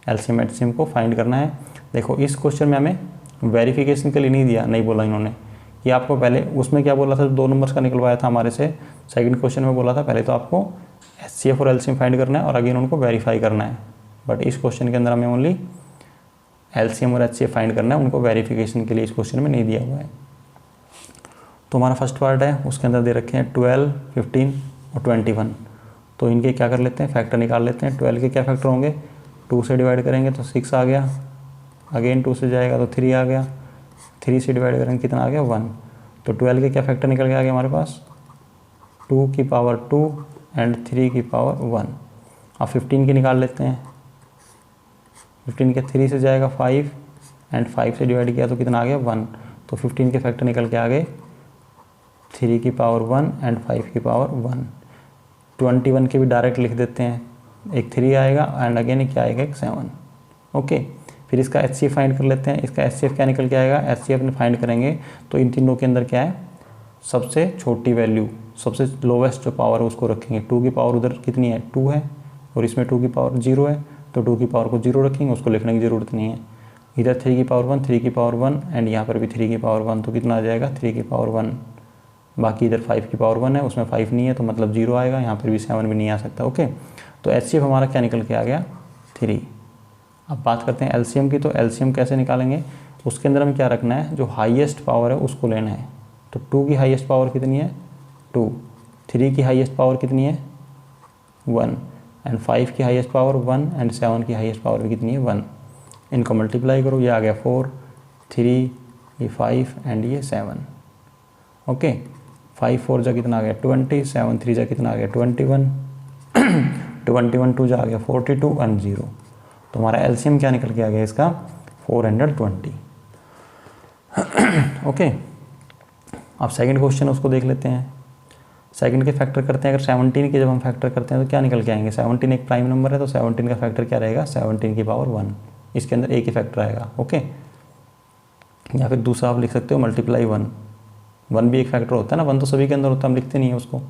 Speaker 1: एलसीएम एचसीएम को फाइंड करना है। देखो इस क्वेश्चन में हमें वेरिफिकेशन के लिए नहीं दिया, नहीं बोला इन्होंने कि आपको पहले उसमें क्या बोला था, 2 नंबर्स का निकलवाया था हमारे से। सेकंड क्वेश्चन में बोला था पहले तो आपको एचसीएफ और एलसीएम फाइंड करना है और अगेन उनको वेरीफाई करना है। बट इस क्वेश्चन के अंदर हमें ओनली एलसीएम और एचसीएफ फाइंड करना है, उनको वेरिफिकेशन के लिए इस क्वेश्चन में नहीं दिया हुआ है। तो हमारा फर्स्ट पार्ट है, उसके अंदर दे रखे हैं 12 15 और 21। तो इनके क्या कर लेते हैं, फैक्टर निकाल लेते हैं। 12 के क्या फैक्टर होंगे, 2 से डिवाइड करेंगे तो 6 आ गया, अगेन 2 से जाएगा तो 3 आ गया, 3 से डिवाइड करेंगे कितना आ गया 1। तो 12 के क्या फैक्टर निकल के आ गया हमारे पास 2 की पावर 2 एंड 3 की पावर 1। अब 15 की निकाल लेते हैं। 15 के 3 से जाएगा 5 एंड 5 से डिवाइड किया तो कितना आ गया 1। तो 15 के फैक्टर निकल के आ गए 3 की पावर 1 एंड 5 की पावर 1। 21 के भी डायरेक्ट लिख देते हैं, एक 3 आएगा एंड अगेन एक क्या आएगा, एक 7। ओके, फिर इसका एचसीएफ फाइंड कर लेते हैं। इसका एचसीएफ क्या निकल के आएगा, एचसीएफ में फाइंड करेंगे तो इन तीनों के अंदर क्या है, सबसे छोटी वैल्यू, सबसे लोवेस्ट जो पावर है उसको रखेंगे। 2 की पावर उधर कितनी है 2 है और इसमें 2 की पावर 0 है, तो 2 की पावर को 0 रखेंगे, उसको लिखने की ज़रूरत नहीं है। इधर 3 की पावर 1 3 की पावर 1 एंड यहाँ पर भी 3 की पावर 1, तो कितना आ जाएगा 3 की पावर 1। बाकी इधर 5 की पावर 1 है, उसमें 5 नहीं है तो मतलब 0 आएगा, यहाँ पर भी 7 भी नहीं आ सकता। ओके, तो एचसीएफ हमारा क्या निकल के आ गया 3। अब बात करते हैं एलसीएम की। तो एलसीएम कैसे निकालेंगे, उसके अंदर हमें क्या रखना है, जो हाईएस्ट पावर है उसको लेना है। तो 2 की हाईएस्ट पावर कितनी है 2, 3 की हाईएस्ट पावर कितनी है 1 एंड 5 की हाईएस्ट पावर 1 एंड 7 की हाईएस्ट पावर भी कितनी है 1। इनको मल्टीप्लाई करो, ये आ गया 4 3 ये 5 एंड ये 7। ओके, 5 4 जा कितना आ गया 20, 7 3 जा कितना आ गया 21, 21 2 जा आ गया 42 एंड 0। तो हमारा एलसीएम क्या निकल के आ गया इसका 420। ओके, अब सेकंड क्वेश्चन उसको देख लेते हैं। सेकंड के फैक्टर करते हैं। अगर 17 के जब हम फैक्टर करते हैं तो क्या निकल के आएंगे, 17 एक प्राइम नंबर है तो 17 का फैक्टर क्या रहेगा 17 की पावर 1। इसके अंदर एक ही फैक्टर आएगा। ओके, या फिर दूसरा आप लिख सकते हो मल्टीप्लाई 1। 1 भी एक फैक्टर होता है ना, 1 तो सभी के अंदर होता है, हम लिखते नहीं है उसको।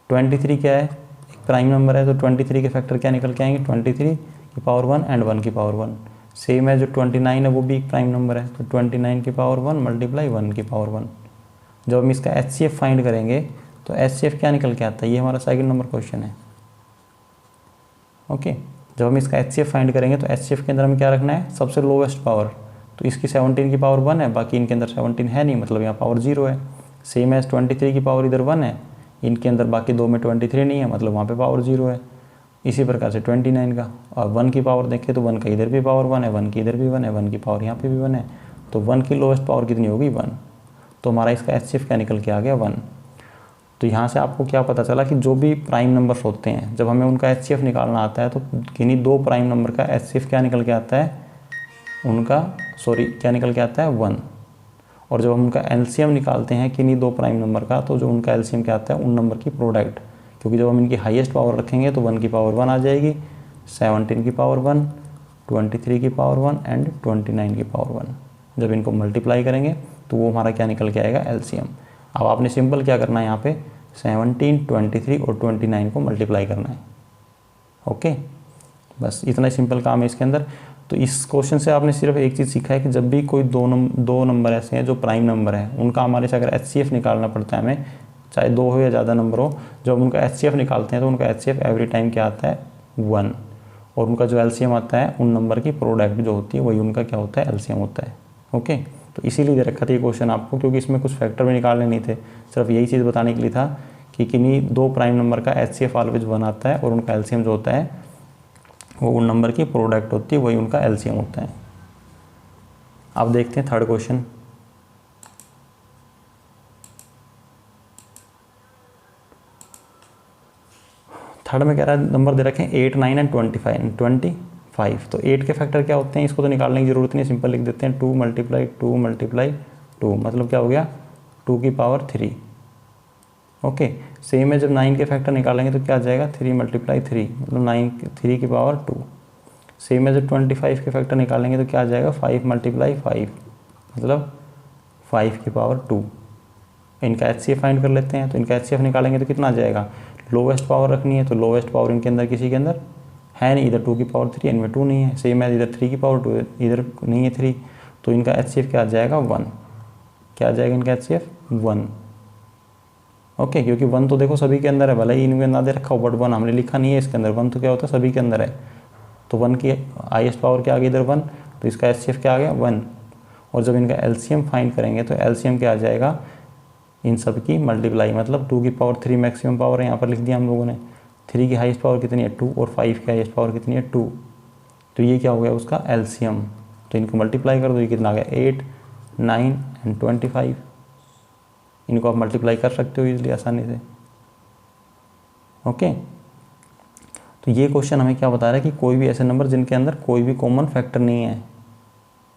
Speaker 1: 23 क्या है, एक प्राइम नंबर है तो 23 के फैक्टर क्या निकल के आएंगे 23 की पावर 1 एंड 1 की पावर 1। सेम है जो 29 है वो भी एक प्राइम नंबर है तो 29 की पावर 1 मल्टीप्लाई 1 की पावर 1। जब हम इसका एचसीएफ फाइंड करेंगे तो एचसीएफ क्या निकल के आता है, ये हमारा सेकंड नंबर क्वेश्चन है। ओके, जब हम इसका HCF फाइंड करेंगे तो HCF के अंदर हमें क्या रखना है, सबसे लोवेस्ट पावर। तो इसकी 17 की पावर 1 है, बाकी इनके अंदर 17 है नहीं, मतलब यहाँ पावर 0 है। सेम एज 23 की पावर इधर 1 है, इनके अंदर बाकी दो में 23 नहीं है, मतलब वहाँ पे पावर 0 है। इसी प्रकार से 29 का, और 1 की पावर देखें तो 1 का इधर भी पावर 1 है, 1 की इधर भी 1 है, 1 की पावर यहाँ पे भी 1 है, तो 1 की लोवेस्ट पावर कितनी होगी, 1। तो हमारा इसका HCF क्या निकल के आ गया, 1। तो यहाँ से आपको क्या पता चला कि जो भी प्राइम नंबर्स होते हैं, जब हमें उनका HCF निकालना आता है तो किन्हीं दो प्राइम नंबर का HCF क्या निकल के आता है, क्या निकल के आता है, 1। और जब हम उनका LCM निकालते हैं किन्हीं दो प्राइम नंबर का, तो जो उनका LCM क्या आता है, उन नंबर की प्रोडक्ट। क्योंकि जब हम इनकी हाईएस्ट पावर रखेंगे तो 1 की पावर 1 आ जाएगी, 17 की पावर 1, 23 की पावर 1 एंड 29 की पावर 1। जब इनको मल्टीप्लाई करेंगे तो वो हमारा क्या निकल के आएगा, LCM। अब आपने सिंपल क्या करना है, यहाँ पे 17, 23 और 29 को मल्टीप्लाई करना है। ओके, बस इतना ही सिंपल काम है इसके अंदर। तो इस क्वेश्चन से आपने सिर्फ एक चीज़ सीखा है कि जब भी कोई दो नंबर ऐसे हैं जो प्राइम नंबर है, उनका हमारे से अगर HCF निकालना पड़ता है हमें, चाहे दो हो या ज़्यादा नंबर हो, जब हम उनका HCF निकालते हैं तो उनका HCF एवरी टाइम क्या आता है, 1। और उनका जो LCM आता है, उन नंबर की प्रोडक्ट जो होती है वही उनका क्या होता है, LCM होता है। ओके, तो इसीलिए दे रखा था ये क्वेश्चन आपको, क्योंकि इसमें कुछ फैक्टर भी निकालने नहीं थे, सिर्फ यही चीज़ बताने के लिए था कि किन्हीं दो प्राइम नंबर का HCF ऑलवेज 1 आता है, और उनका LCM जो होता है वो उन नंबर की प्रोडक्ट होती है, वही उनका LCM होता है। अब देखते हैं थर्ड क्वेश्चन। थर्ड में कह रहा है नंबर दे रखे हैं 8, 9 एंड 25। तो 8 के फैक्टर क्या होते हैं, इसको तो निकालने की जरूरत नहीं, सिंपल लिख देते हैं 2 × 2 × 2, मतलब क्या हो गया, 2 की पावर 3। ओके, सेम है, जब 9 के फैक्टर निकालेंगे तो क्या आ जाएगा, 3 × 3, मतलब 3 की पावर 2। सेम है, जब 25 के फैक्टर निकालेंगे तो क्या आ जाएगा, 5 × 5, मतलब 5 की पावर 2। इनका HCF फाइंड कर लेते हैं, तो इनका HCF निकालेंगे तो कितना आ जाएगा, लोवेस्ट पावर रखनी है, तो लोवेस्ट पावर इनके अंदर किसी के अंदर है नहीं, इधर 2 की पावर 3, इनमें 2 नहीं है। सेम है, इधर 3 की पावर 2, इधर नहीं है 3, तो इनका HCF क्या आ जाएगा, 1। क्या आ जाएगा इनका HCF, 1। ओके, क्योंकि 1 तो देखो सभी के अंदर है, भले ही इनमें ना दे रखा हो, बट 1 हमने लिखा नहीं है इसके अंदर, 1 तो क्या होता है, सभी के अंदर है। तो 1 की हाईएस्ट पावर क्या आ गई इधर, 1, तो इसका HCF क्या आ गया, 1। और जब इनका LCM फाइंड करेंगे तो LCM क्या आ जाएगा, इन सब की मल्टीप्लाई, मतलब 2 की पावर 3 मैक्सिमम पावर है, यहाँ पर लिख दिया हम लोगों ने। 3 की हाईएस्ट पावर कितनी है, 2, और 5 की हाईएस्ट पावर कितनी है, 2। तो ये क्या हो गया, उसका LCM। तो इनको मल्टीप्लाई कर दो, ये कितना आ गया, 8, 9 एंड 25। इनको आप मल्टीप्लाई कर सकते हो इजीली, आसानी से। ओके, तो ये क्वेश्चन हमें क्या बता रहा है कि कोई भी ऐसे नंबर जिनके अंदर कोई भी कॉमन फैक्टर नहीं है,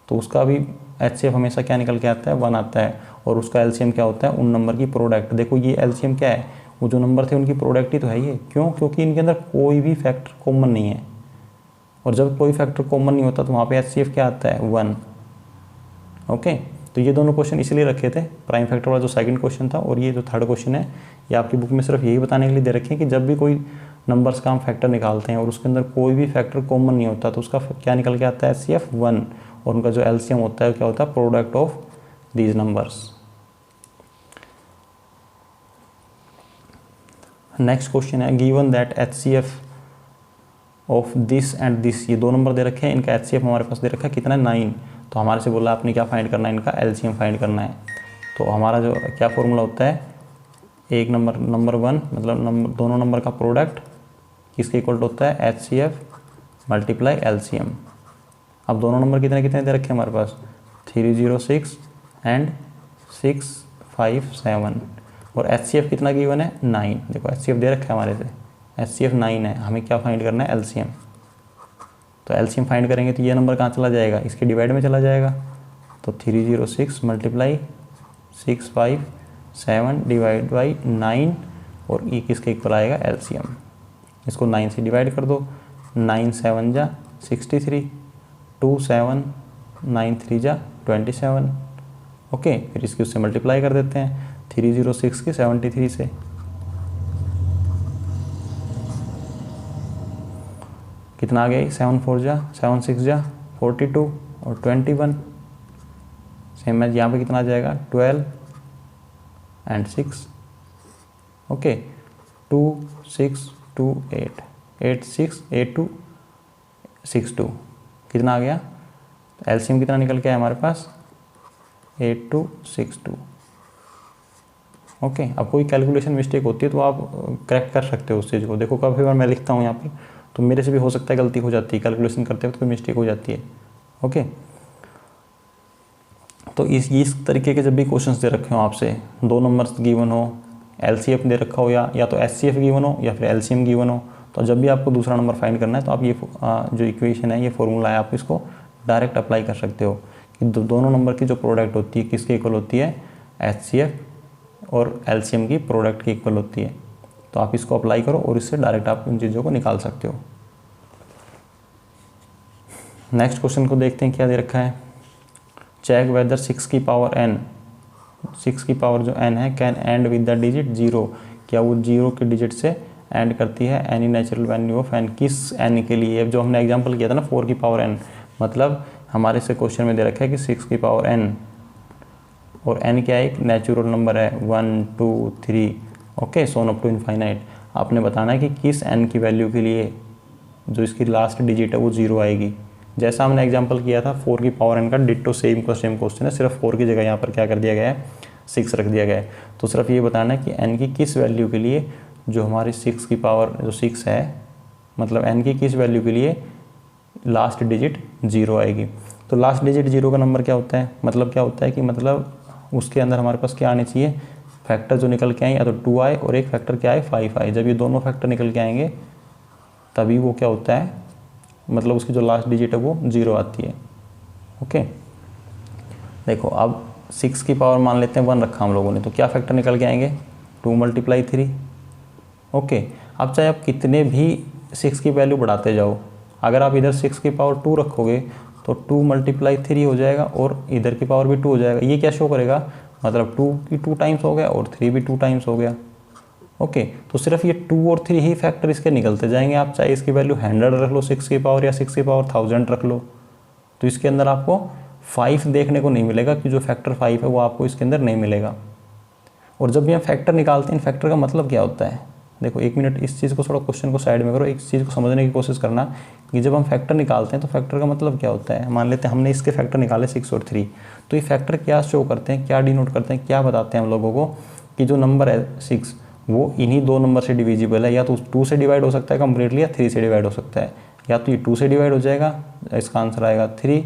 Speaker 1: तो उसका भी HCF हमेशा क्या निकल के आता है, 1 आता है। और उसका LCM क्या होता है, उन नंबर की प्रोडक्ट। देखो ये LCM क्या है, वो जो नंबर थे उनकी प्रोडक्ट ही तो है ये। क्यों, क्योंकि इनके अंदर कोई भी फैक्टर कॉमन नहीं है, और जब कोई फैक्टर कॉमन नहीं होता तो वहाँ पे HCF क्या आता है, 1। ओके, तो ये दोनों क्वेश्चन इसलिए रखे थे, प्राइम फैक्टर वाला जो सेकंड क्वेश्चन था और ये जो थर्ड क्वेश्चन है, ये आपकी बुक में सिर्फ यही बताने के लिए दे रखे हैं कि जब भी कोई नंबर्स का हम फैक्टर निकालते हैं और उसके अंदर कोई भी फैक्टर कॉमन नहीं होता तो उसका क्या निकल के आता है, HCF 1। और उनका जो LCM होता है क्या होता है, product of these numbers. Next question है, given that HCF of this and this, ये दो नंबर दे रखे हैं, इनका HCF हमारे पास दे रखा है कितना है, 9। तो हमारे से बोला आपने क्या फाइंड करना है, इनका LCM फाइंड करना है। तो हमारा जो क्या फॉर्मूला होता है, एक नंबर 1 मतलब दोनों नंबर का प्रोडक्ट किसके इक्वल होता है, HCF × LCM। अब दोनों नंबर कितने कितने दे रखे हैं हमारे पास, 306 एंड 657, और HCF कितना गिवन है, 9। देखो HCF दे रखा है हमारे से, HCF 9 है, हमें क्या फाइंड करना है, LCM। तो LCM फाइंड करेंगे तो ये नंबर कहाँ चला जाएगा, इसके डिवाइड में चला जाएगा। तो 306 × 657 डिवाइड बाई 9, और ये किसके इक्वल आएगा, LCM। इसको 9 से डिवाइड कर दो, 9 7 जा 63, 2 7 9 3 जा 27। ओके, फिर इसकी उससे मल्टीप्लाई कर देते हैं, 306 की 73 से। कितना आ गया, 7 4 जा 7 6 जा 42 और 21। सेम है, यहाँ पे कितना आ जाएगा, 12 एंड 6। ओके, 2 6 2 8 8 6 8 2 62 कितना आ गया, एलसीएम कितना निकल के आया हमारे पास 8262। ओके, अब कोई कैलकुलेशन मिस्टेक होती है तो आप करेक्ट कर सकते हो उस चीज़ को। देखो काफ़ी बार मैं लिखता हूँ यहाँ पर, तो मेरे से भी हो सकता है गलती हो जाती है, कैलकुलेशन करते वक्त कोई मिस्टेक हो जाती है। ओके, तो इस तरीके के जब भी क्वेश्चंस दे रखे हो आपसे, 2 नंबर्स गिवन हो, एलसीएफ दे रखा हो या तो एचसीएफ गिवन हो या फिर एलसीएम गिवन हो, तो जब भी आपको दूसरा नंबर फाइंड करना है तो आप ये जो इक्वेशन है, ये फॉर्मूला है, आप इसको डायरेक्ट अप्लाई कर सकते हो कि दोनों नंबर की जो प्रोडक्ट होती है किसके इक्वल होती है, एचसीएफ और एलसीएम की प्रोडक्ट की इक्वल होती है। तो आप इसको अप्लाई करो और इससे डायरेक्ट आप इन चीज़ों को निकाल सकते हो। नेक्स्ट क्वेश्चन को देखते हैं क्या दे रखा है। चेक वेदर 6 की पावर n, 6 की पावर जो n है, can and with the digit 0, क्या वो 0 के डिजिट से एंड करती है any natural value of n, किस n के लिए। अब जो हमने एग्जांपल किया था ना 4 की पावर n, मतलब हमारे से क्वेश्चन में दे रखा है कि 6 की पावर n, और n क्या है, एक नेचुरल नंबर है 1 2 3, okay, so up to infinite. आपने बताना है कि किस n की वैल्यू के लिए जो इसकी लास्ट डिजिट है वो 0 आएगी। जैसा हमने एग्जांपल किया था 4 की पावर n का, डिट्टो सेम क्वेश्चन है, सिर्फ 4 की जगह यहाँ पर क्या कर दिया गया है, 6 रख दिया गया है। तो सिर्फ ये बताना है कि n की किस वैल्यू के लिए जो हमारी 6 की पावर जो 6 है, मतलब n की किस वैल्यू के लिए लास्ट डिजिट 0 आएगी। तो लास्ट डिजिट 0 का नंबर क्या होता है, मतलब क्या होता है कि मतलब उसके अंदर हमारे पास क्या आने चाहिए, फैक्टर जो निकल के आए या तो 2 आए और एक फैक्टर क्या आए 5 आए। जब ये दोनों फैक्टर निकल के आएंगे तभी वो क्या होता है, मतलब उसकी जो लास्ट डिजिट है वो 0 आती है। ओके, देखो अब 6 की पावर मान लेते हैं 1 रखा हम लोगों ने, तो क्या फैक्टर निकल के आएंगे 2 × 3। ओके, अब चाहे आप कितने भी 6 की वैल्यू बढ़ाते जाओ, अगर आप इधर 6 की पावर 2 रखोगे तो 2 × 3 हो जाएगा और इधर की पावर भी 2 हो जाएगा। ये क्या शो करेगा, मतलब 2 की 2 टाइम्स हो गया और 3 भी 2 टाइम्स हो गया। ओके, तो सिर्फ ये 2 और 3 ही फैक्टर इसके निकलते जाएंगे। आप चाहे इसकी वैल्यू 100 रख लो 6 की पावर, या 6 की पावर 1000 रख लो, तो इसके अंदर आपको 5 देखने को नहीं मिलेगा, कि जो फैक्टर 5 है वो आपको इसके अंदर नहीं मिलेगा। और जब भी हम फैक्टर निकालते हैं, फैक्टर का मतलब क्या होता है, देखो 1 मिनट इस चीज़ को थोड़ा क्वेश्चन को साइड में करो, एक चीज़ को समझने की कोशिश करना कि जब हम फैक्टर निकालते हैं तो फैक्टर का मतलब क्या होता है। मान लेते हैं हमने इसके फैक्टर निकाले 6 और 3, तो ये फैक्टर क्या शो करते हैं, क्या डिनोट करते हैं, क्या बताते हैं हम लोगों को, कि जो नंबर है 6 वो इन्हीं 2 नंबर से डिविजिबल है। या तो 2 से डिवाइड हो सकता है कम्प्लीटली, या 3 से डिवाइड हो सकता है। या तो ये 2 से डिवाइड हो जाएगा, इसका आंसर आएगा 3,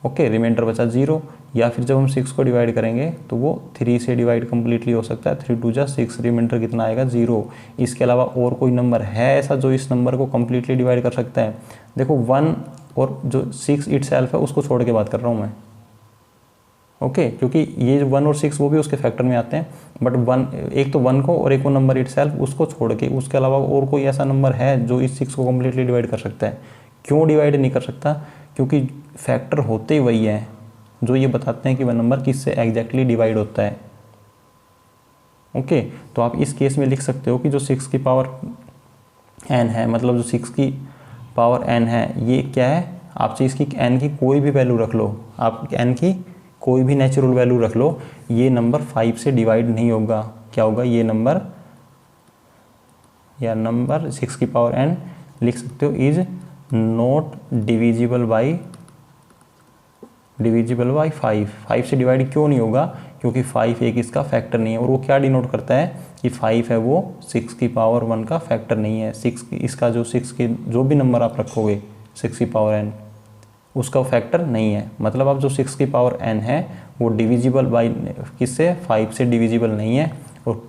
Speaker 1: ओके, रिमाइंडर बचा 0। या फिर जब हम 6 को डिवाइड करेंगे तो वो 3 से डिवाइड कम्प्लीटली हो सकता है, 3 × 2 = 6, रिमाइंडर कितना आएगा 0। इसके अलावा और कोई नंबर है ऐसा जो इस नंबर को कम्प्लीटली डिवाइड कर सकता है। देखो 1 और जो 6 इटसेल्फ है उसको छोड़ के बात कर रहा हूँ मैं, ओके, क्योंकि ये 1 और 6 वो भी उसके फैक्टर में आते हैं, बट 1 एक तो 1 को और एक वो नंबर इटसेल्फ उसको छोड़ के, उसके अलावा और कोई ऐसा नंबर है जो इस 6 को कम्प्लीटली डिवाइड कर सकता है। क्यों डिवाइड नहीं कर सकता, क्योंकि फैक्टर होते ही वही हैं जो ये बताते हैं कि वह नंबर किससे एग्जैक्टली डिवाइड होता है। ओके, तो आप इस केस में लिख सकते हो कि जो 6 की पावर n है, मतलब जो 6 की पावर n है, ये क्या है, आपसे इसकी n की कोई भी वैल्यू रख लो, आप n की कोई भी नेचुरल वैल्यू रख लो, ये नंबर 5 से डिवाइड नहीं होगा। क्या होगा, ये नंबर या नंबर 6 की पावर n लिख सकते हो इज नॉट डिविजिबल बाई 5। 5 से डिवाइड क्यों नहीं होगा, क्योंकि 5 एक इसका फैक्टर नहीं है। और वो क्या डिनोट करता है कि 5 है वो 6 की पावर 1 का फैक्टर नहीं है। 6 इसका जो 6 के जो भी नंबर आप रखोगे 6 की पावर n उसका फैक्टर नहीं है। मतलब अब जो 6 की पावर n है वो डिविजिबल बाई किससे, 5 से डिविजिबल नहीं है। और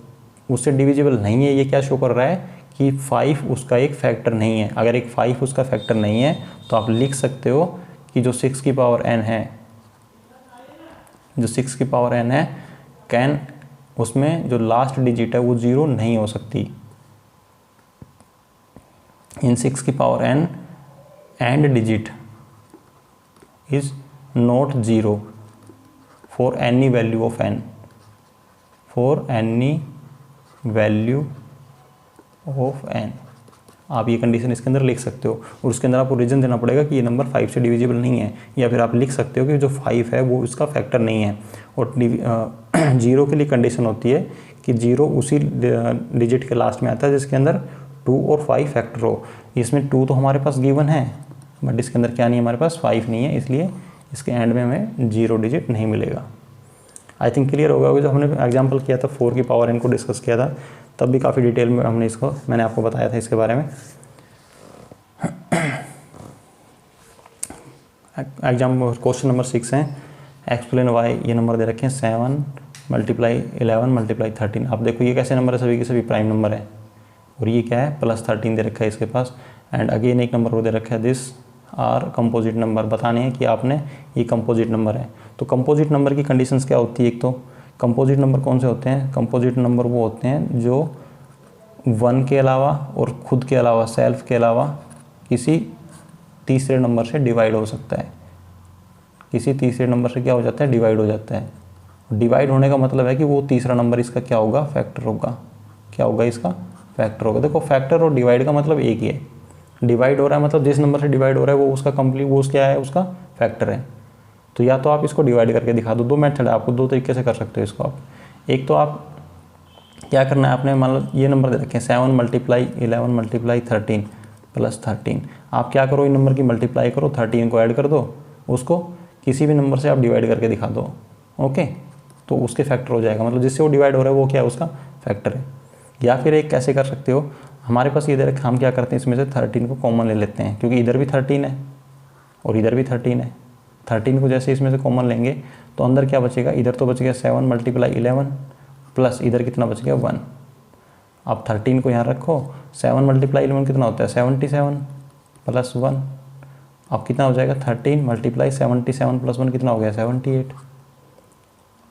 Speaker 1: उससे डिविजिबल नहीं है, ये क्या शो कर रहा है कि 5 उसका एक फैक्टर नहीं है। अगर एक 5 उसका फैक्टर नहीं है तो आप लिख सकते हो कि जो 6 की पावर n है, जो 6 की पावर n है, कैन, उसमें जो लास्ट डिजिट है वो 0 नहीं हो सकती। इन 6 की power n and digit is not 0 for any value of n, for any value of n। आप ये कंडीशन इसके अंदर लिख सकते हो और उसके अंदर आपको रीजन देना पड़ेगा कि ये नंबर 5 से डिविजिबल नहीं है। या फिर आप लिख सकते हो कि जो 5 है वो इसका फैक्टर नहीं है। और 0 के लिए कंडीशन होती है कि 0 उसी डिजिट के लास्ट में आता है जिसके अंदर 2 और 5 फैक्टर हो। इसमें 2 तो हमारे पास गिवन है, बट इसके अंदर क्या नहीं है, हमारे पास 5 नहीं है, इसलिए इसके एंड में हमें 0 डिजिट नहीं मिलेगा। आई थिंक क्लियर होगा। जब हमने एग्जाम्पल किया था 4 की पावर n को डिस्कस किया था, तब भी काफ़ी डिटेल में मैंने आपको बताया था इसके बारे में। एग्जाम्पल क्वेश्चन नंबर 6 है, एक्सप्लेन वाई, ये नंबर दे रखे हैं 7 मल्टीप्लाई 11 मल्टीप्लाई 13। आप देखो ये कैसे नंबर है, सभी के सभी प्राइम नंबर है, और ये क्या है, +13 दे रखा है इसके पास। एंड अगेन एक नंबर को दे रखा है दिस आर कंपोजिट नंबर, बताने हैं कि आपने ये कंपोजिट नंबर है। तो कंपोजिट नंबर की कंडीशंस क्या होती है, एक तो कंपोजिट नंबर कौन से होते हैं, कंपोजिट नंबर वो होते हैं जो 1 के अलावा और खुद के अलावा, सेल्फ के अलावा किसी तीसरे नंबर से डिवाइड हो सकता है। किसी तीसरे नंबर से क्या हो जाता है, डिवाइड हो जाता है। डिवाइड होने का मतलब है कि वो तीसरा नंबर इसका क्या होगा, फैक्टर होगा। क्या होगा, इसका फैक्टर होगा। देखो फैक्टर और डिवाइड का मतलब एक ही है। डिवाइड हो रहा है मतलब जिस नंबर से डिवाइड हो रहा है वो उसका कंप्लीट, वो क्या है, उसका फैक्टर है। तो या तो आप इसको डिवाइड करके दिखा दो, 2 मेथड है, आपको 2 तरीके से कर सकते हो इसको आप। एक तो आप क्या करना है, आपने मान लो ये नंबर दे रखे हैं 7 मल्टीप्लाई 11 मल्टीप्लाई 13 +13। आप क्या करो, इन नंबर की मल्टीप्लाई करो, 13 को ऐड कर दो, उसको किसी भी नंबर से आप डिवाइड करके दिखा दो। ओके, तो उसके फैक्टर हो जाएगा, मतलब जिससे वो डिवाइड हो रहा है वो क्या है, उसका फैक्टर है। या फिर एक कैसे कर सकते हो, हमारे पास इधर हम क्या करते हैं, इसमें से 13 को कॉमन ले लेते हैं, क्योंकि इधर भी 13 है और इधर भी 13 है। 13 को जैसे इसमें से कॉमन लेंगे तो अंदर क्या बचेगा, इधर तो बच गया 7 मल्टीप्लाई 11 प्लस इधर कितना बच गया 1। आप 13 को यहाँ रखो, 7 मल्टीप्लाई 11 कितना होता है 77 प्लस 1। अब कितना हो जाएगा 13 मल्टीप्लाई 77 प्लस 1 कितना हो गया 78।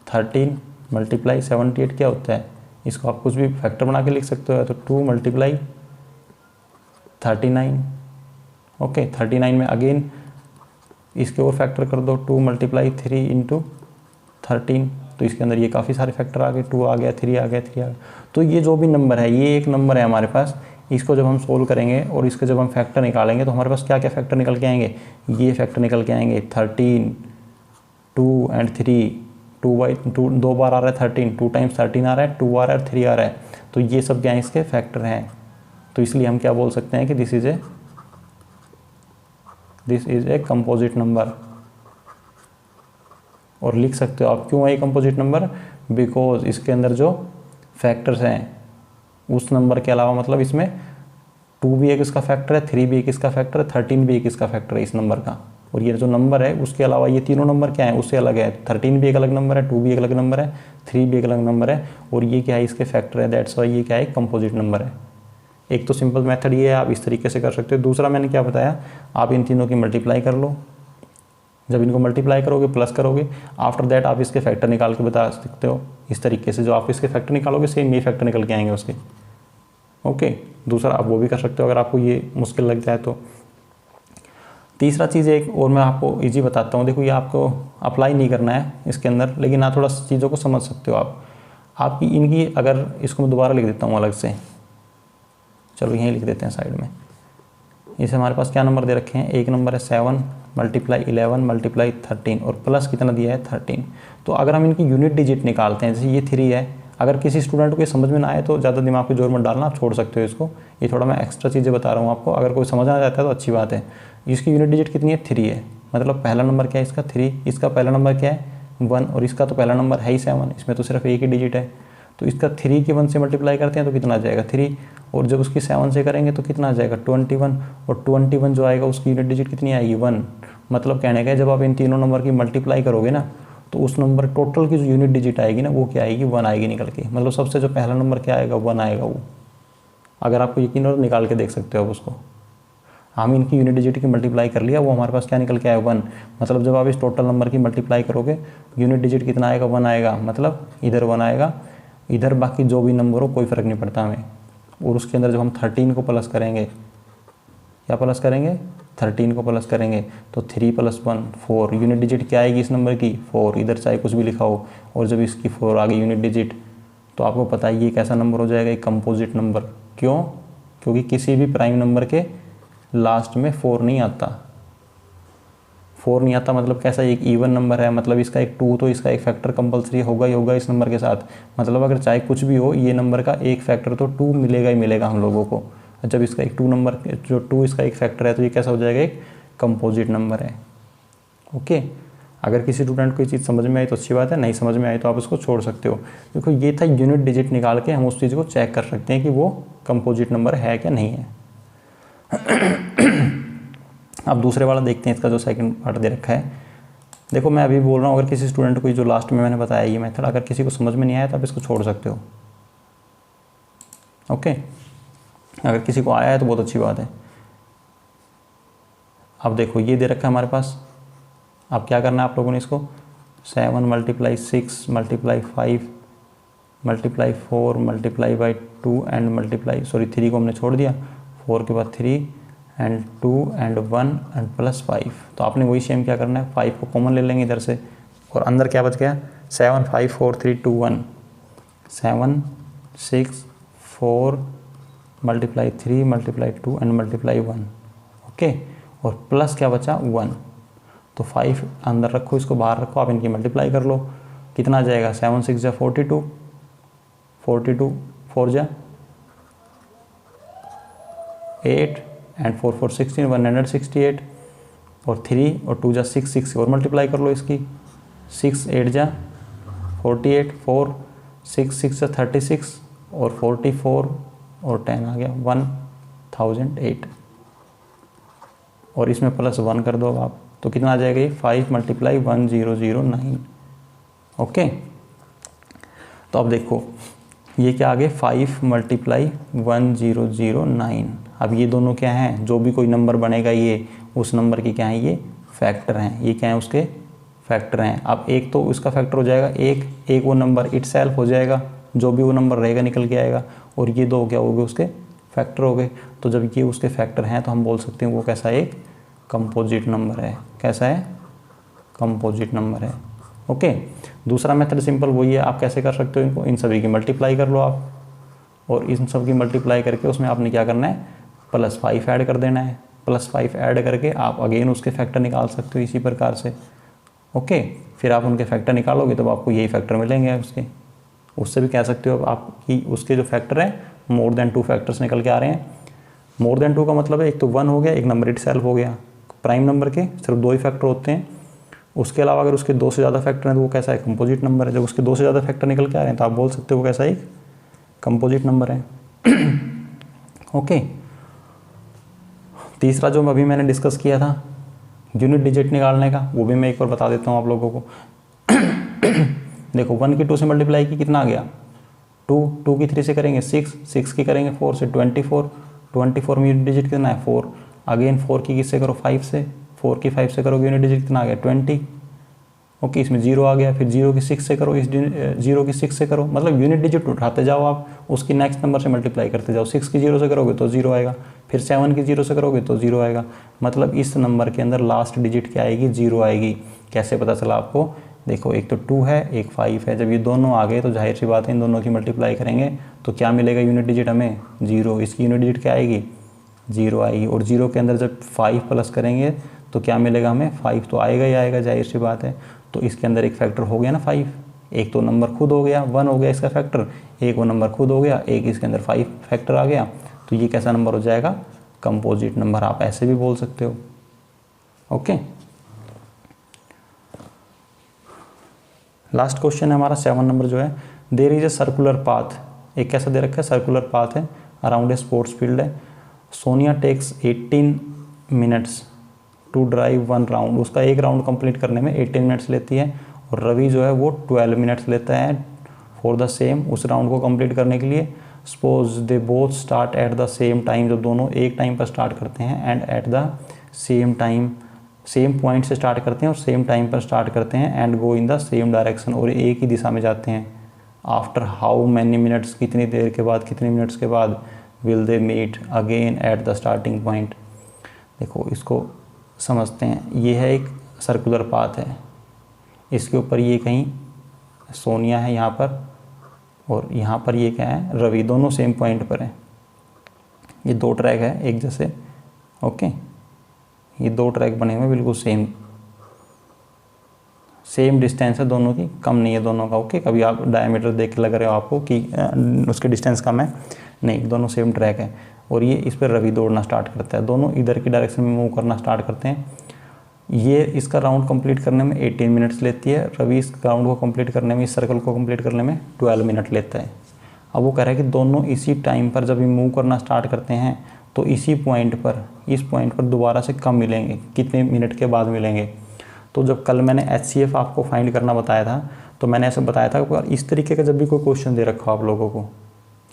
Speaker 1: 13 मल्टीप्लाई 78 क्या होता है, इसको आप कुछ भी फैक्टर बना के लिख सकते हो। तो 2 मल्टीप्लाई 39। ओके, 39 में अगेन इसके और फैक्टर कर दो, 2 मल्टीप्लाई 3 इंटू 13। तो इसके अंदर ये काफ़ी सारे फैक्टर आ गए, 2 आ गया, 3 आ गया, 3 आ गया। तो ये जो भी नंबर है, ये एक नंबर है हमारे पास, इसको जब हम सोल्व करेंगे और इसके जब हम फैक्टर निकालेंगे तो हमारे पास क्या क्या फैक्टर निकल के आएंगे, ये फैक्टर निकल के आएंगे 13, 2 एंड 3। 2 2 बार आ रहा है 13, 2 टाइम्स 13 आ रहा है, 2 आ रहा है, 3 आ रहा है। तो ये सब क्या है, इसके फैक्टर हैं। तो इसलिए हम क्या बोल सकते हैं कि this is a composite number. और लिख सकते हो आप क्यों है कंपोजिट नंबर, बिकॉज इसके अंदर जो फैक्टर्स हैं उस नंबर के अलावा, मतलब इसमें 2 भी एक इसका फैक्टर है, 3 भी एक इसका फैक्टर है, 13 भी एक इसका फैक्टर है इस नंबर का। और ये जो नंबर है उसके अलावा ये तीनों नंबर क्या है, उससे अलग है। 13 भी एक अलग नंबर है, 2 भी एक अलग नंबर है, 3 भी एक अलग नंबर है, और ये क्या है, इसके फैक्टर है। दैट्स वाई ये क्या है, कंपोजिट नंबर है। एक तो सिंपल मेथड ये है, आप इस तरीके से कर सकते हो। दूसरा मैंने क्या बताया, आप इन तीनों की मल्टीप्लाई कर लो। जब इनको मल्टीप्लाई करोगे, प्लस करोगे, आफ्टर दैट आप इसके फैक्टर निकाल के बता सकते हो। इस तरीके से जो आप इसके फैक्टर निकालोगे सेम ये फैक्टर निकल के आएंगे उसके। ओके, दूसरा आप वो भी कर सकते हो अगर आपको ये मुश्किल लग जाए तो। तीसरा चीज़ एक और मैं आपको इजी बताता हूँ। देखो ये आपको अप्लाई नहीं करना है इसके अंदर, लेकिन आप थोड़ा चीज़ों को समझ सकते हो आप। आपकी इनकी अगर इसको मैं दोबारा लिख देता हूँ अलग से, चलो यहीं लिख देते हैं साइड में। इसे हमारे पास क्या नंबर दे रखे हैं, एक नंबर है 7 मल्टीप्लाई 11 मल्टीप्लाई 13 और प्लस कितना दिया है 13। तो अगर हम इनकी यूनिट डिजिट निकालते हैं, जैसे ये 3 है, अगर किसी स्टूडेंट को ये समझ में ना आए तो ज़्यादा दिमाग पे जोर मत डालना, आप छोड़ सकते हो इसको। ये थोड़ा मैं एक्स्ट्रा चीज़ें बता रहा हूँ आपको, अगर कोई समझ आ जाता है तो अच्छी बात है। इसकी यूनिट डिजिट कितनी है 3 है, मतलब पहला नंबर क्या है इसका 3, इसका पहला नंबर क्या है 1, और इसका तो पहला नंबर है ही 7, इसमें तो सिर्फ एक ही डिजिट है। तो इसका 3 की 1 से मल्टीप्लाई करते हैं तो कितना आ जाएगा 3, और जब उसकी 7 से करेंगे तो कितना आ जाएगा 21, और 21 जो आएगा उसकी यूनिट डिजिट कितनी आएगी 1। मतलब कहने का जब आप इन तीनों नंबर की मल्टीप्लाई करोगे ना तो उस नंबर टोटल की जो यूनिट डिजिट आएगी ना वो क्या आएगी 1 आएगी निकल के। मतलब सबसे जो पहला नंबर क्या आएगा 1 आएगा वो। अगर आपको यकीन हो तो निकाल के देख सकते हो आप उसको। हम इनकी यूनिट डिजिट की मल्टीप्लाई कर लिया, वो हमारे पास क्या निकल के आया 1। मतलब जब आप इस टोटल नंबर की मल्टीप्लाई करोगे यूनिट डिजिट कितना आएगा 1 आएगा, मतलब इधर 1 आएगा, इधर बाकी जो भी नंबर हो कोई फ़र्क नहीं पड़ता हमें। और उसके अंदर जब हम 13 को प्लस करेंगे, क्या प्लस करेंगे 13 को प्लस करेंगे तो 3 + 1 4, यूनिट डिजिट क्या आएगी इस नंबर की 4, इधर चाहे कुछ भी लिखा हो। और जब इसकी 4 आ गई यूनिट डिजिट तो आपको पता है ये कैसा नंबर हो जाएगा, एक कंपोजिट नंबर। क्यों? क्योंकि किसी भी प्राइम नंबर के लास्ट में 4 नहीं आता। 4 नहीं आता मतलब कैसा, एक इवन नंबर है, मतलब इसका एक 2 तो इसका एक फैक्टर कंपलसरी होगा ही होगा इस नंबर के साथ। मतलब अगर चाहे कुछ भी हो ये नंबर का एक फैक्टर तो 2 मिलेगा ही मिलेगा हम लोगों को। जब इसका एक 2 नंबर जो 2 इसका एक फैक्टर है तो ये कैसा हो जाएगा, एक कंपोजिट नंबर है। ओके, अगर किसी स्टूडेंट को ये चीज़ समझ में आई तो अच्छी बात है, नहीं समझ में आई तो आप इसको छोड़ सकते हो। देखो ये था यूनिट डिजिट निकाल के हम उस चीज़ को चेक कर सकते हैं कि वो कंपोजिट नंबर है क्या नहीं है। अब दूसरे वाला देखते हैं, इसका जो सेकंड पार्ट दे रखा है। देखो मैं अभी बोल रहा हूँ, अगर किसी स्टूडेंट को जो लास्ट में मैंने बताया ये मेथड अगर किसी को समझ में नहीं आया तो आप इसको छोड़ सकते हो। ओके, अगर किसी को आया है तो बहुत अच्छी बात है। अब देखो ये दे रखा है हमारे पास, अब क्या करना है आप लोगों ने इसको 7 × 6 × 5 × 4 × 2 एंड 3 को हमने छोड़ दिया, 4 के बाद 3 एंड 2 एंड 1 एंड +5। तो आपने वही सेम क्या करना है, 5 को कॉमन ले लेंगे इधर से और अंदर क्या बच गया 7 5 4 3 2 1, 7 6 4 × 3 × 2 एंड ×1। ओके, और प्लस क्या बचा 1, तो 5 अंदर रखो, इसको बाहर रखो, आप इनकी मल्टीप्लाई कर लो, कितना आ जाएगा 7 6 जा 42, 42 4 जा 8 एंड 4 4 16 168, और 3 और 2 जा 6 6 और मल्टीप्लाई कर लो इसकी, 6 8 जा 48, 4 6 6 जा 36 और 44 और 10 आ गया 1008, और इसमें +1 कर दो आप, तो कितना आ जाएगा ये 5 × 1009। ओके, तो अब देखो ये क्या आ गए 5 × 1009। अब ये दोनों क्या हैं, जो भी कोई नंबर बनेगा ये उस नंबर की क्या है, ये फैक्टर हैं, ये क्या है उसके फैक्टर हैं। अब एक तो इसका फैक्टर हो जाएगा एक वो नंबर इटसेल्फ हो जाएगा, जो भी वो नंबर रहेगा निकल के आएगा, और ये दो क्या हो गए उसके फैक्टर हो गए। तो जब ये उसके फैक्टर हैं तो हम बोल सकते हैं वो कैसा एक कंपोजिट नंबर है। कैसा है, कंपोजिट नंबर है। ओके, दूसरा मेथड सिंपल वही है, आप कैसे कर सकते हो इनको, इन सभी की मल्टीप्लाई कर लो आप, और इन सब की मल्टीप्लाई करके उसमें आपने क्या करना है +5 ऐड कर देना है, +5 ऐड करके आप अगेन उसके फैक्टर निकाल सकते हो इसी प्रकार से। ओके, फिर आप उनके फैक्टर निकालोगे तो आपको यही फैक्टर मिलेंगे उसके। उससे भी कह सकते हो आप कि उसके जो फैक्टर हैं मोर देन 2 फैक्टर्स निकल के आ रहे हैं। मोर देन 2 का मतलब है एक तो 1 हो गया, एक नंबर इटसेल्फ हो गया। प्राइम नंबर के सिर्फ 2 ही फैक्टर होते हैं, उसके अलावा अगर उसके 2 से ज़्यादा फैक्टर हैं तो वो कैसा है, कंपोजिट नंबर है। जब उसके 2 से ज़्यादा फैक्टर निकल के आ रहे हैं तो आप बोल सकते हो वो कैसा एक कंपोजिट नंबर है। ओके, तीसरा जो अभी मैंने डिस्कस किया था यूनिट डिजिट निकालने का, वो भी मैं एक बार बता देता हूँ आप लोगों को। देखो 1 की 2 से मल्टीप्लाई की कितना आ गया 2 की 3 से करेंगे 6 की करेंगे 4 से 24 में यूनिट डिजिट कितना है 4, अगेन 4 की किससे करो 5 से, 4 की 5 से करोगे यूनिट डिजिट कितना आ गया 20। ओके, इसमें 0 आ गया, फिर 0 की 6 से करो, इस 0 की 6 से करो, मतलब यूनिट डिजिट उठाते जाओ आप, उसकी नेक्स्ट नंबर से मल्टीप्लाई करते जाओ। 6 की 0 से करोगे तो 0 आएगा, फिर 7 की 0 से करोगे तो 0 आएगा, मतलब इस नंबर के अंदर लास्ट डिजिट क्या आएगी 0 आएगी। कैसे पता चला आपको, देखो एक तो 2 है एक 5 है, जब ये दोनों आ गए तो जाहिर सी बात है इन दोनों की मल्टीप्लाई करेंगे तो क्या मिलेगा यूनिट डिजिट हमें 0, इसकी यूनिट डिजिट क्या आएगी 0 आएगी, और 0 के अंदर जब 5 प्लस करेंगे तो क्या मिलेगा हमें 5 तो आएगा ही आएगा, जाहिर सी बात है। तो इसके अंदर एक फैक्टर हो गया ना 5, एक तो नंबर खुद हो गया 1 हो गया इसका फैक्टर, एक वो नंबर खुद हो गया, एक इसके अंदर 5 फैक्टर आ गया, तो ये कैसा नंबर हो जाएगा कंपोजिट नंबर, आप ऐसे भी बोल सकते हो। ओके, लास्ट क्वेश्चन है हमारा 7 नंबर जो है, there is a circular path, एक कैसा दे रखा है सर्कुलर पाथ है अराउंड ए स्पोर्ट्स फील्ड है, Sonia takes 18 minutes to drive 1 round, उसका एक राउंड कंप्लीट करने में 18 मिनट्स लेती है, और रवि जो है वो 12 मिनट्स लेता है फॉर द सेम, उस राउंड को कंप्लीट करने के लिए। Suppose they both start at the same time, जब दोनों एक टाइम पर स्टार्ट करते हैं, and at the same time, same point से स्टार्ट करते हैं और सेम टाइम पर स्टार्ट करते हैं, and go in the same direction, और एक ही दिशा में जाते हैं। आफ्टर हाउ मैनी मिनट्स, कितनी देर के बाद, कितने मिनट्स के बाद, will they meet again at the starting point. देखो इसको समझते हैं, ये है एक सर्कुलर पाथ है, इसके ऊपर ये कहीं सोनिया है यहाँ पर, और यहाँ पर ये क्या है रवि, दोनों सेम पॉइंट पर हैं। ये 2 ट्रैक है एक जैसे, ओके, ये 2 ट्रैक बने हुए बिल्कुल सेम डिस्टेंस है दोनों की, कम नहीं है दोनों का। ओके, कभी आप डायमीटर देख के लग रहे हो आपको कि उसकी डिस्टेंस कम है, नहीं, दोनों सेम ट्रैक है। और ये इस पर रवि दौड़ना स्टार्ट करता है, दोनों इधर की डायरेक्शन में मूव करना स्टार्ट करते हैं। ये इसका राउंड कंप्लीट करने में 18 मिनट्स लेती है, रवि इस राउंड को कंप्लीट करने में, इस सर्कल को कंप्लीट करने में 12 मिनट लेता है। अब वो कह रहा है कि दोनों इसी टाइम पर जब ये मूव करना स्टार्ट करते हैं तो इसी पॉइंट पर, इस पॉइंट पर दोबारा से कब मिलेंगे, कितने मिनट के बाद मिलेंगे। तो जब कल मैंने HCF आपको फाइंड करना बताया था तो मैंने ऐसे बताया था कि इस तरीके का जब भी कोई क्वेश्चन दे रखा हो आप लोगों को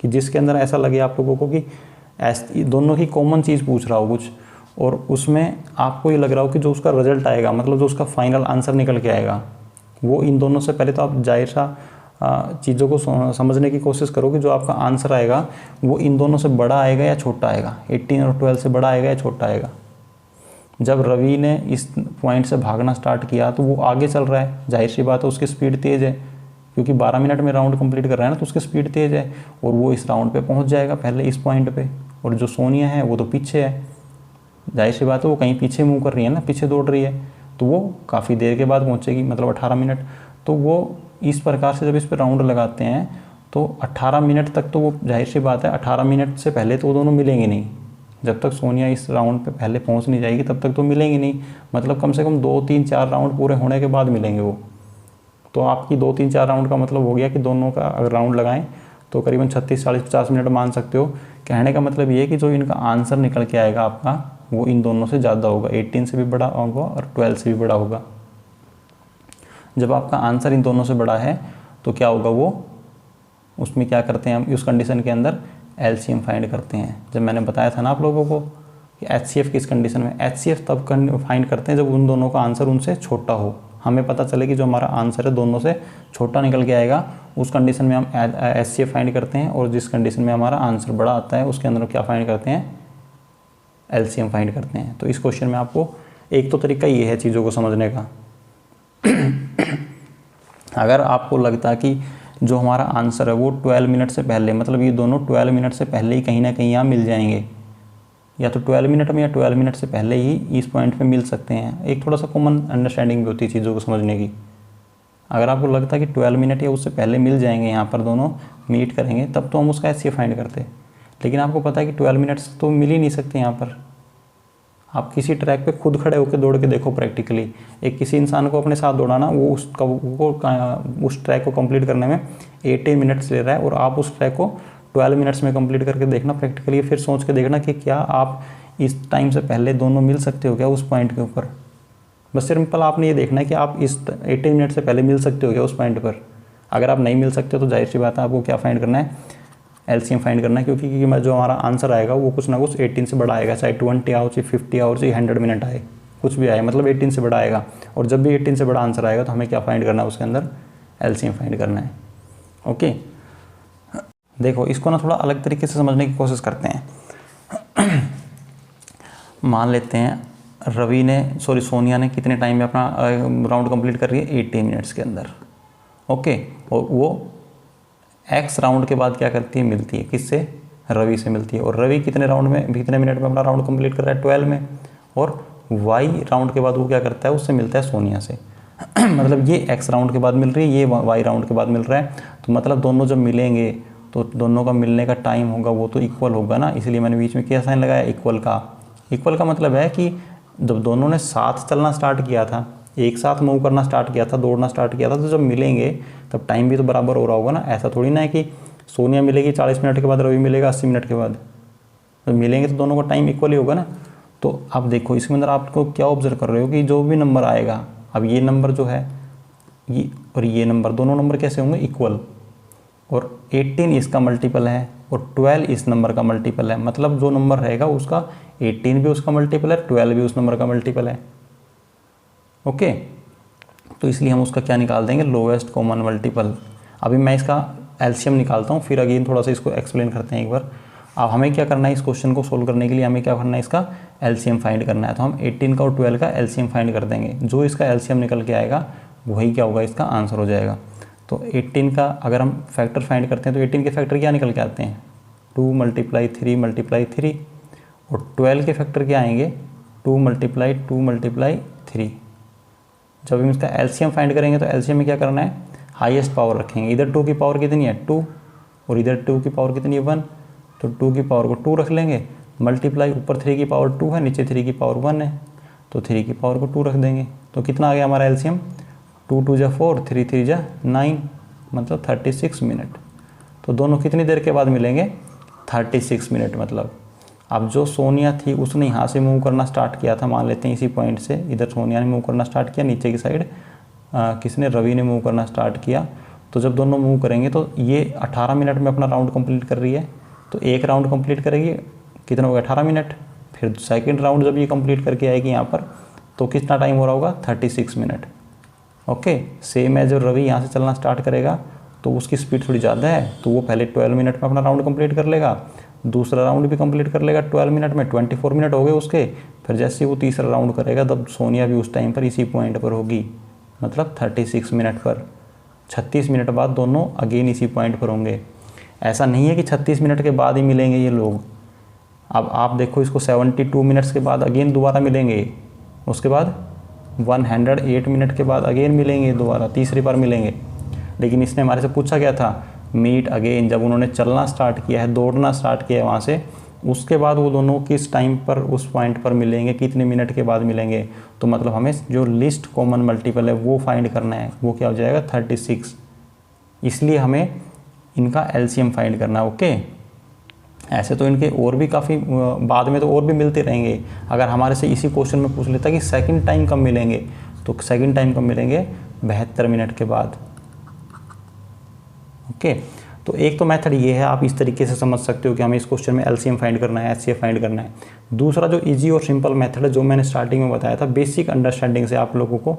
Speaker 1: कि जिसके अंदर ऐसा लगे आप लोगों को कि दोनों की कॉमन चीज़ पूछ रहा हो कुछ, और उसमें आपको ये लग रहा हो कि जो उसका रिजल्ट आएगा, मतलब जो उसका फाइनल आंसर निकल के आएगा, वो इन दोनों से पहले तो आप जाहिर सा चीज़ों को समझने की कोशिश करो कि जो आपका आंसर आएगा वो इन दोनों से बड़ा आएगा या छोटा आएगा, 18 और 12 से बड़ा आएगा या छोटा आएगा। जब रवि ने इस पॉइंट से भागना स्टार्ट किया तो वो आगे चल रहा है, जाहिर सी बात है उसकी स्पीड तेज़ है, क्योंकि 12 मिनट में राउंड कंप्लीट कर रहा है ना, तो उसकी स्पीड तेज़ है और वो इस राउंड पे पहुंच जाएगा पहले इस पॉइंट पे। और जो सोनिया है वो तो पीछे है, जाहिर सी बात है वो कहीं पीछे मूव कर रही है ना, पीछे दौड़ रही है, तो वो काफ़ी देर के बाद पहुँचेगी, मतलब 18 मिनट। तो वो इस प्रकार से जब इस पर राउंड लगाते हैं तो 18 मिनट तक तो वो, जाहिर सी बात है 18 मिनट से पहले तो वो दोनों मिलेंगे नहीं, जब तक सोनिया इस राउंड पे पहले पहुंच नहीं जाएगी तब तक तो मिलेंगे नहीं, मतलब कम से कम 2, 3, 4 राउंड पूरे होने के बाद मिलेंगे वो। तो आपकी 2, 3, 4 राउंड का मतलब हो गया कि दोनों का अगर राउंड लगाएं तो करीबन 36, 40, 50 मिनट मान सकते हो। कहने का मतलब ये है कि जो इनका आंसर निकल के आएगा आपका वो इन दोनों से ज़्यादा होगा, 18 से भी बड़ा होगा और 12 से भी बड़ा होगा। जब आपका आंसर इन दोनों से बड़ा है तो क्या होगा, वो उसमें क्या करते हैं हम, उस कंडीशन के अंदर LCM फाइंड करते हैं। जब मैंने बताया था ना आप लोगों को कि HCF किस कंडीशन में, HCF तब फाइंड करते हैं जब उन दोनों का आंसर उनसे छोटा हो, हमें पता चले कि जो हमारा आंसर है दोनों से छोटा निकल के आएगा, उस कंडीशन में हम HCF फाइंड करते हैं। और जिस कंडीशन में हमारा आंसर बड़ा आता है उसके अंदर क्या फाइंड करते हैं, LCM फाइंड करते हैं। तो इस क्वेश्चन में आपको एक तो तरीका ये है चीज़ों को समझने का। अगर आपको लगता है कि जो हमारा आंसर है वो 12 मिनट से पहले, मतलब ये दोनों 12 मिनट से पहले ही कहीं ना कहीं यहाँ मिल जाएंगे, या तो 12 मिनट में या 12 मिनट से पहले ही इस पॉइंट पे मिल सकते हैं। एक थोड़ा सा कॉमन अंडरस्टैंडिंग भी होती है चीज़ों को समझने की। अगर आपको लगता है कि 12 मिनट या उससे पहले मिल जाएंगे, यहाँ पर दोनों मीट करेंगे, तब तो हम उसका HCF फाइंड करते। लेकिन आपको पता है कि 12 मिनट्स तो मिल ही नहीं सकते यहाँ पर। आप किसी ट्रैक पे खुद खड़े होकर दौड़ के देखो प्रैक्टिकली, एक किसी इंसान को अपने साथ दौड़ाना, वो उस ट्रैक को कंप्लीट करने में 18 मिनट्स ले रहा है और आप उस ट्रैक को 12 मिनट्स में कंप्लीट करके देखना प्रैक्टिकली, फिर सोच के देखना कि क्या आप इस टाइम से पहले दोनों मिल सकते हो क्या उस पॉइंट के ऊपर। बस सिंपल आपने ये देखना है कि आप इस 18 मिनट से पहले मिल सकते हो क्या उस पॉइंट पर। अगर आप नहीं मिल सकते तो जाहिर सी बात है आपको क्या फाइंड करना है, LCM फाइंड करना है, क्योंकि जो हमारा आंसर आएगा वो कुछ ना कुछ 18 से बड़ा आएगा, चाहे 20 आओ, चाहे 50 आओ, चाहे 100 मिनट आए, कुछ भी आए, मतलब 18 से बड़ा आएगा। और जब भी 18 से बड़ा आंसर आएगा तो हमें क्या फाइंड करना है, उसके अंदर LCM फाइंड करना है। ओके, देखो इसको ना थोड़ा अलग तरीके से समझने की कोशिश करते हैं। मान लेते हैं सोनिया ने कितने टाइम में अपना राउंड कंप्लीट कर रही है, 18 मिनट्स के अंदर। ओके, और वो X राउंड के बाद क्या करती है, मिलती है किससे, रवि से मिलती है। और रवि कितने मिनट में अपना राउंड कंप्लीट कर रहा है, 12 में। और Y राउंड के बाद वो क्या करता है, उससे मिलता है सोनिया से। मतलब ये X राउंड के बाद मिल रही है, ये Y राउंड के बाद मिल रहा है, तो मतलब दोनों जब मिलेंगे तो दोनों का मिलने का टाइम होगा वो तो इक्वल होगा ना, इसलिए मैंने बीच में क्या साइन लगाया, इक्वल का। इक्वल का मतलब है कि जब दोनों ने साथ चलना स्टार्ट किया था, एक साथ मूव करना स्टार्ट किया था, दौड़ना स्टार्ट किया था, तो जब मिलेंगे तब टाइम भी तो बराबर हो रहा होगा ना। ऐसा थोड़ी ना है कि सोनिया मिलेगी 40 मिनट के बाद, रवि मिलेगा 80 मिनट के बाद, तो मिलेंगे तो दोनों का टाइम इक्वल ही होगा ना। तो अब देखो इसके अंदर आपको क्या ऑब्जर्व कर रहे हो कि जो भी नंबर आएगा, अब ये नंबर जो है ये और ये नंबर, दोनों नंबर कैसे होंगे, इक्वल। और 18 इसका मल्टीपल है और 12 इस नंबर का मल्टीपल है, मतलब जो नंबर रहेगा उसका 18 भी उसका मल्टीपल है, 12 भी उस नंबर का मल्टीपल है। ओके, तो इसलिए हम उसका क्या निकाल देंगे, लोवेस्ट कॉमन मल्टीपल। अभी मैं इसका LCM निकालता हूँ, फिर अगेन थोड़ा सा इसको एक्सप्लेन करते हैं एक बार। अब हमें क्या करना है, इस क्वेश्चन को सोल्व करने के लिए हमें क्या करना है, इसका LCM फाइंड करना है। तो हम 18 का और 12 का LCM फाइंड कर देंगे, जो इसका LCM निकल के आएगा वही क्या होगा, इसका आंसर हो जाएगा। तो 18 का अगर हम फैक्टर फाइंड करते हैं तो 18 के फैक्टर क्या निकल के आते हैं, 2 × 3 × 3, और 12 के फैक्टर क्या आएंगे, 2 × 2 × 3। जब हम इसका एलसीएम फाइंड करेंगे तो एलसीएम में क्या करना है, हाईएस्ट पावर रखेंगे। इधर 2 की पावर कितनी है 2 और इधर 2 की पावर कितनी है 1, तो 2 की पावर को 2 रख लेंगे, मल्टीप्लाई ऊपर 3 की पावर 2 है, नीचे 3 की पावर 1 है, तो 3 की पावर को 2 रख देंगे। तो कितना आ गया हमारा एलसीएम, 2 2 जा 4, 3 3 जा 9, मतलब 36 मिनट। तो दोनों कितनी देर के बाद मिलेंगे, 36 मिनट। मतलब अब जो सोनिया थी उसने यहाँ से मूव करना स्टार्ट किया था, मान लेते हैं इसी पॉइंट से, इधर सोनिया ने मूव करना स्टार्ट किया, नीचे की साइड किसने, रवि ने मूव करना स्टार्ट किया। तो जब दोनों मूव करेंगे तो ये 18 मिनट में अपना राउंड कंप्लीट कर रही है, तो एक राउंड कंप्लीट करेगी, कितना होगा 18 मिनट। फिर सेकंड राउंड जब ये कंप्लीट करके आएगी यहाँ पर, तो कितना टाइम हो रहा होगा, 36 मिनट। ओके, सेम है, जो रवि यहाँ से चलना स्टार्ट करेगा तो उसकी स्पीड थोड़ी ज़्यादा है, तो वो पहले 12 मिनट में अपना राउंड कंप्लीट कर लेगा, दूसरा राउंड भी कंप्लीट कर लेगा 12 मिनट में, 24 मिनट हो गए उसके। फिर जैसे वो तीसरा राउंड करेगा तब सोनिया भी उस टाइम पर इसी पॉइंट पर होगी, मतलब 36 मिनट पर। 36 मिनट बाद दोनों अगेन इसी पॉइंट पर होंगे। ऐसा नहीं है कि 36 मिनट के बाद ही मिलेंगे ये लोग। अब आप देखो इसको 72 मिनट्स के बाद अगेन दोबारा मिलेंगे, उसके बाद 108 मिनट के बाद अगेन मिलेंगे, दोबारा तीसरी बार मिलेंगे। लेकिन इसने हमारे से पूछा क्या था, मीट अगेन। जब उन्होंने चलना स्टार्ट किया है, दौड़ना स्टार्ट किया है वहाँ से, उसके बाद वो दोनों किस टाइम पर उस पॉइंट पर मिलेंगे, कितने मिनट के बाद मिलेंगे। तो मतलब हमें जो लिस्ट कॉमन मल्टीपल है वो फाइंड करना है, वो क्या हो जाएगा 36। इसलिए हमें इनका एलसीएम फाइंड करना है। ओके, ऐसे तो इनके और भी काफ़ी बाद में तो और भी मिलते रहेंगे। अगर हमारे से इसी क्वेश्चन में पूछ लेता कि सेकंड टाइम कब मिलेंगे, तो सेकंड टाइम कब मिलेंगे, 72 मिनट के बाद। ओके, तो एक तो मेथड ये है, आप इस तरीके से समझ सकते हो कि हमें इस क्वेश्चन में एलसीएम फाइंड करना है, एचसीएफ फाइंड करना है। दूसरा जो इजी और सिंपल मेथड है, जो मैंने स्टार्टिंग में बताया था, बेसिक अंडरस्टैंडिंग से आप लोगों को,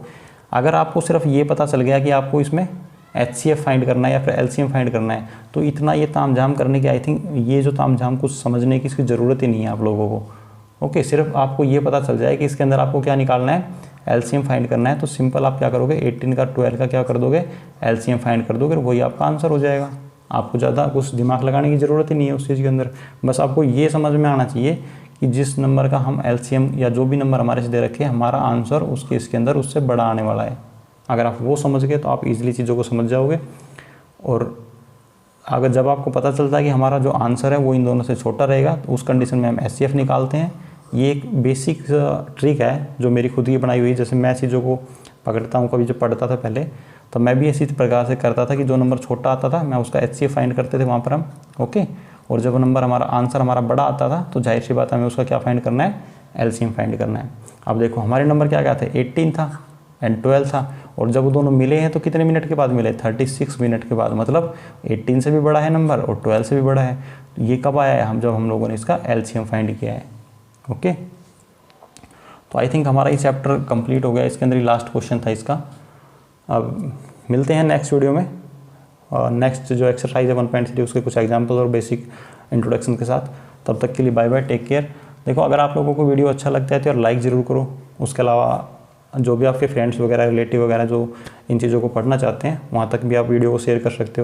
Speaker 1: अगर आपको सिर्फ ये पता चल गया कि आपको इसमें एचसीएफ फाइंड करना है या फिर एलसीएम फाइंड करना है, तो इतना ये तामझाम करने की, आई थिंक ये जो तामझाम कुछ समझने की इसकी ज़रूरत ही नहीं है आप लोगों को। ओके, सिर्फ आपको ये पता चल जाए कि इसके अंदर आपको क्या निकालना है, एलसीएम फाइंड करना है। तो सिंपल आप क्या करोगे, 18 का 12 का क्या कर दोगे, एलसीएम फाइंड कर दोगे, वही आपका आंसर हो जाएगा। आपको ज़्यादा कुछ दिमाग लगाने की ज़रूरत ही नहीं है उस चीज़ के अंदर। बस आपको ये समझ में आना चाहिए कि जिस नंबर का हम एलसीएम या जो भी नंबर हमारे से दे रखे, हमारा आंसर उसके इसके अंदर उससे बड़ा आने वाला है। अगर आप वो समझ गए तो आप इजीली चीज़ों को समझ जाओगे। और अगर जब आपको पता चलता है कि हमारा जो आंसर है वो इन दोनों से छोटा रहेगा, तो उस कंडीशन में हम एचसीएफ निकालते हैं। ये एक बेसिक ट्रिक है जो मेरी खुद की बनाई हुई है। जैसे मैं चीज़ों को पकड़ता हूँ, कभी जब पढ़ता था पहले, तो मैं भी इसी प्रकार से करता था कि जो नंबर छोटा आता था मैं उसका एचसीएफ फाइंड करते थे वहाँ पर हम। ओके, और जब नंबर हमारा आंसर हमारा बड़ा आता था तो जाहिर सी बात है हमें उसका क्या फाइंड करना है, एलसीएम फाइंड करना है। अब देखो हमारे नंबर क्या थे, 18 था एंड 12 था, और जब वो दोनों मिले हैं तो कितने मिनट के बाद मिले, 36 मिनट के बाद। मतलब 18 से भी बड़ा है नंबर और 12 से भी बड़ा है। तो ये कब आया है, हम जब हम लोगों ने इसका एलसीएम फाइंड किया है। ओके, तो आई थिंक हमारा ये चैप्टर कंप्लीट हो गया। इसके अंदर ही लास्ट क्वेश्चन था इसका। अब मिलते हैं नेक्स्ट वीडियो में, और नेक्स्ट जो एक्सरसाइज है 1.3 उसके कुछ एग्जाम्पल और बेसिक इंट्रोडक्शन के साथ। तब तक के लिए बाय बाय, टेक केयर। देखो, अगर आप लोगों को वीडियो अच्छा लगता है तो यार लाइक ज़रूर करो। उसके अलावा जो भी आपके फ्रेंड्स वगैरह, रिलेटिव वगैरह जो इन चीज़ों को पढ़ना चाहते हैं, वहाँ तक भी आप वीडियो को शेयर कर सकते हो।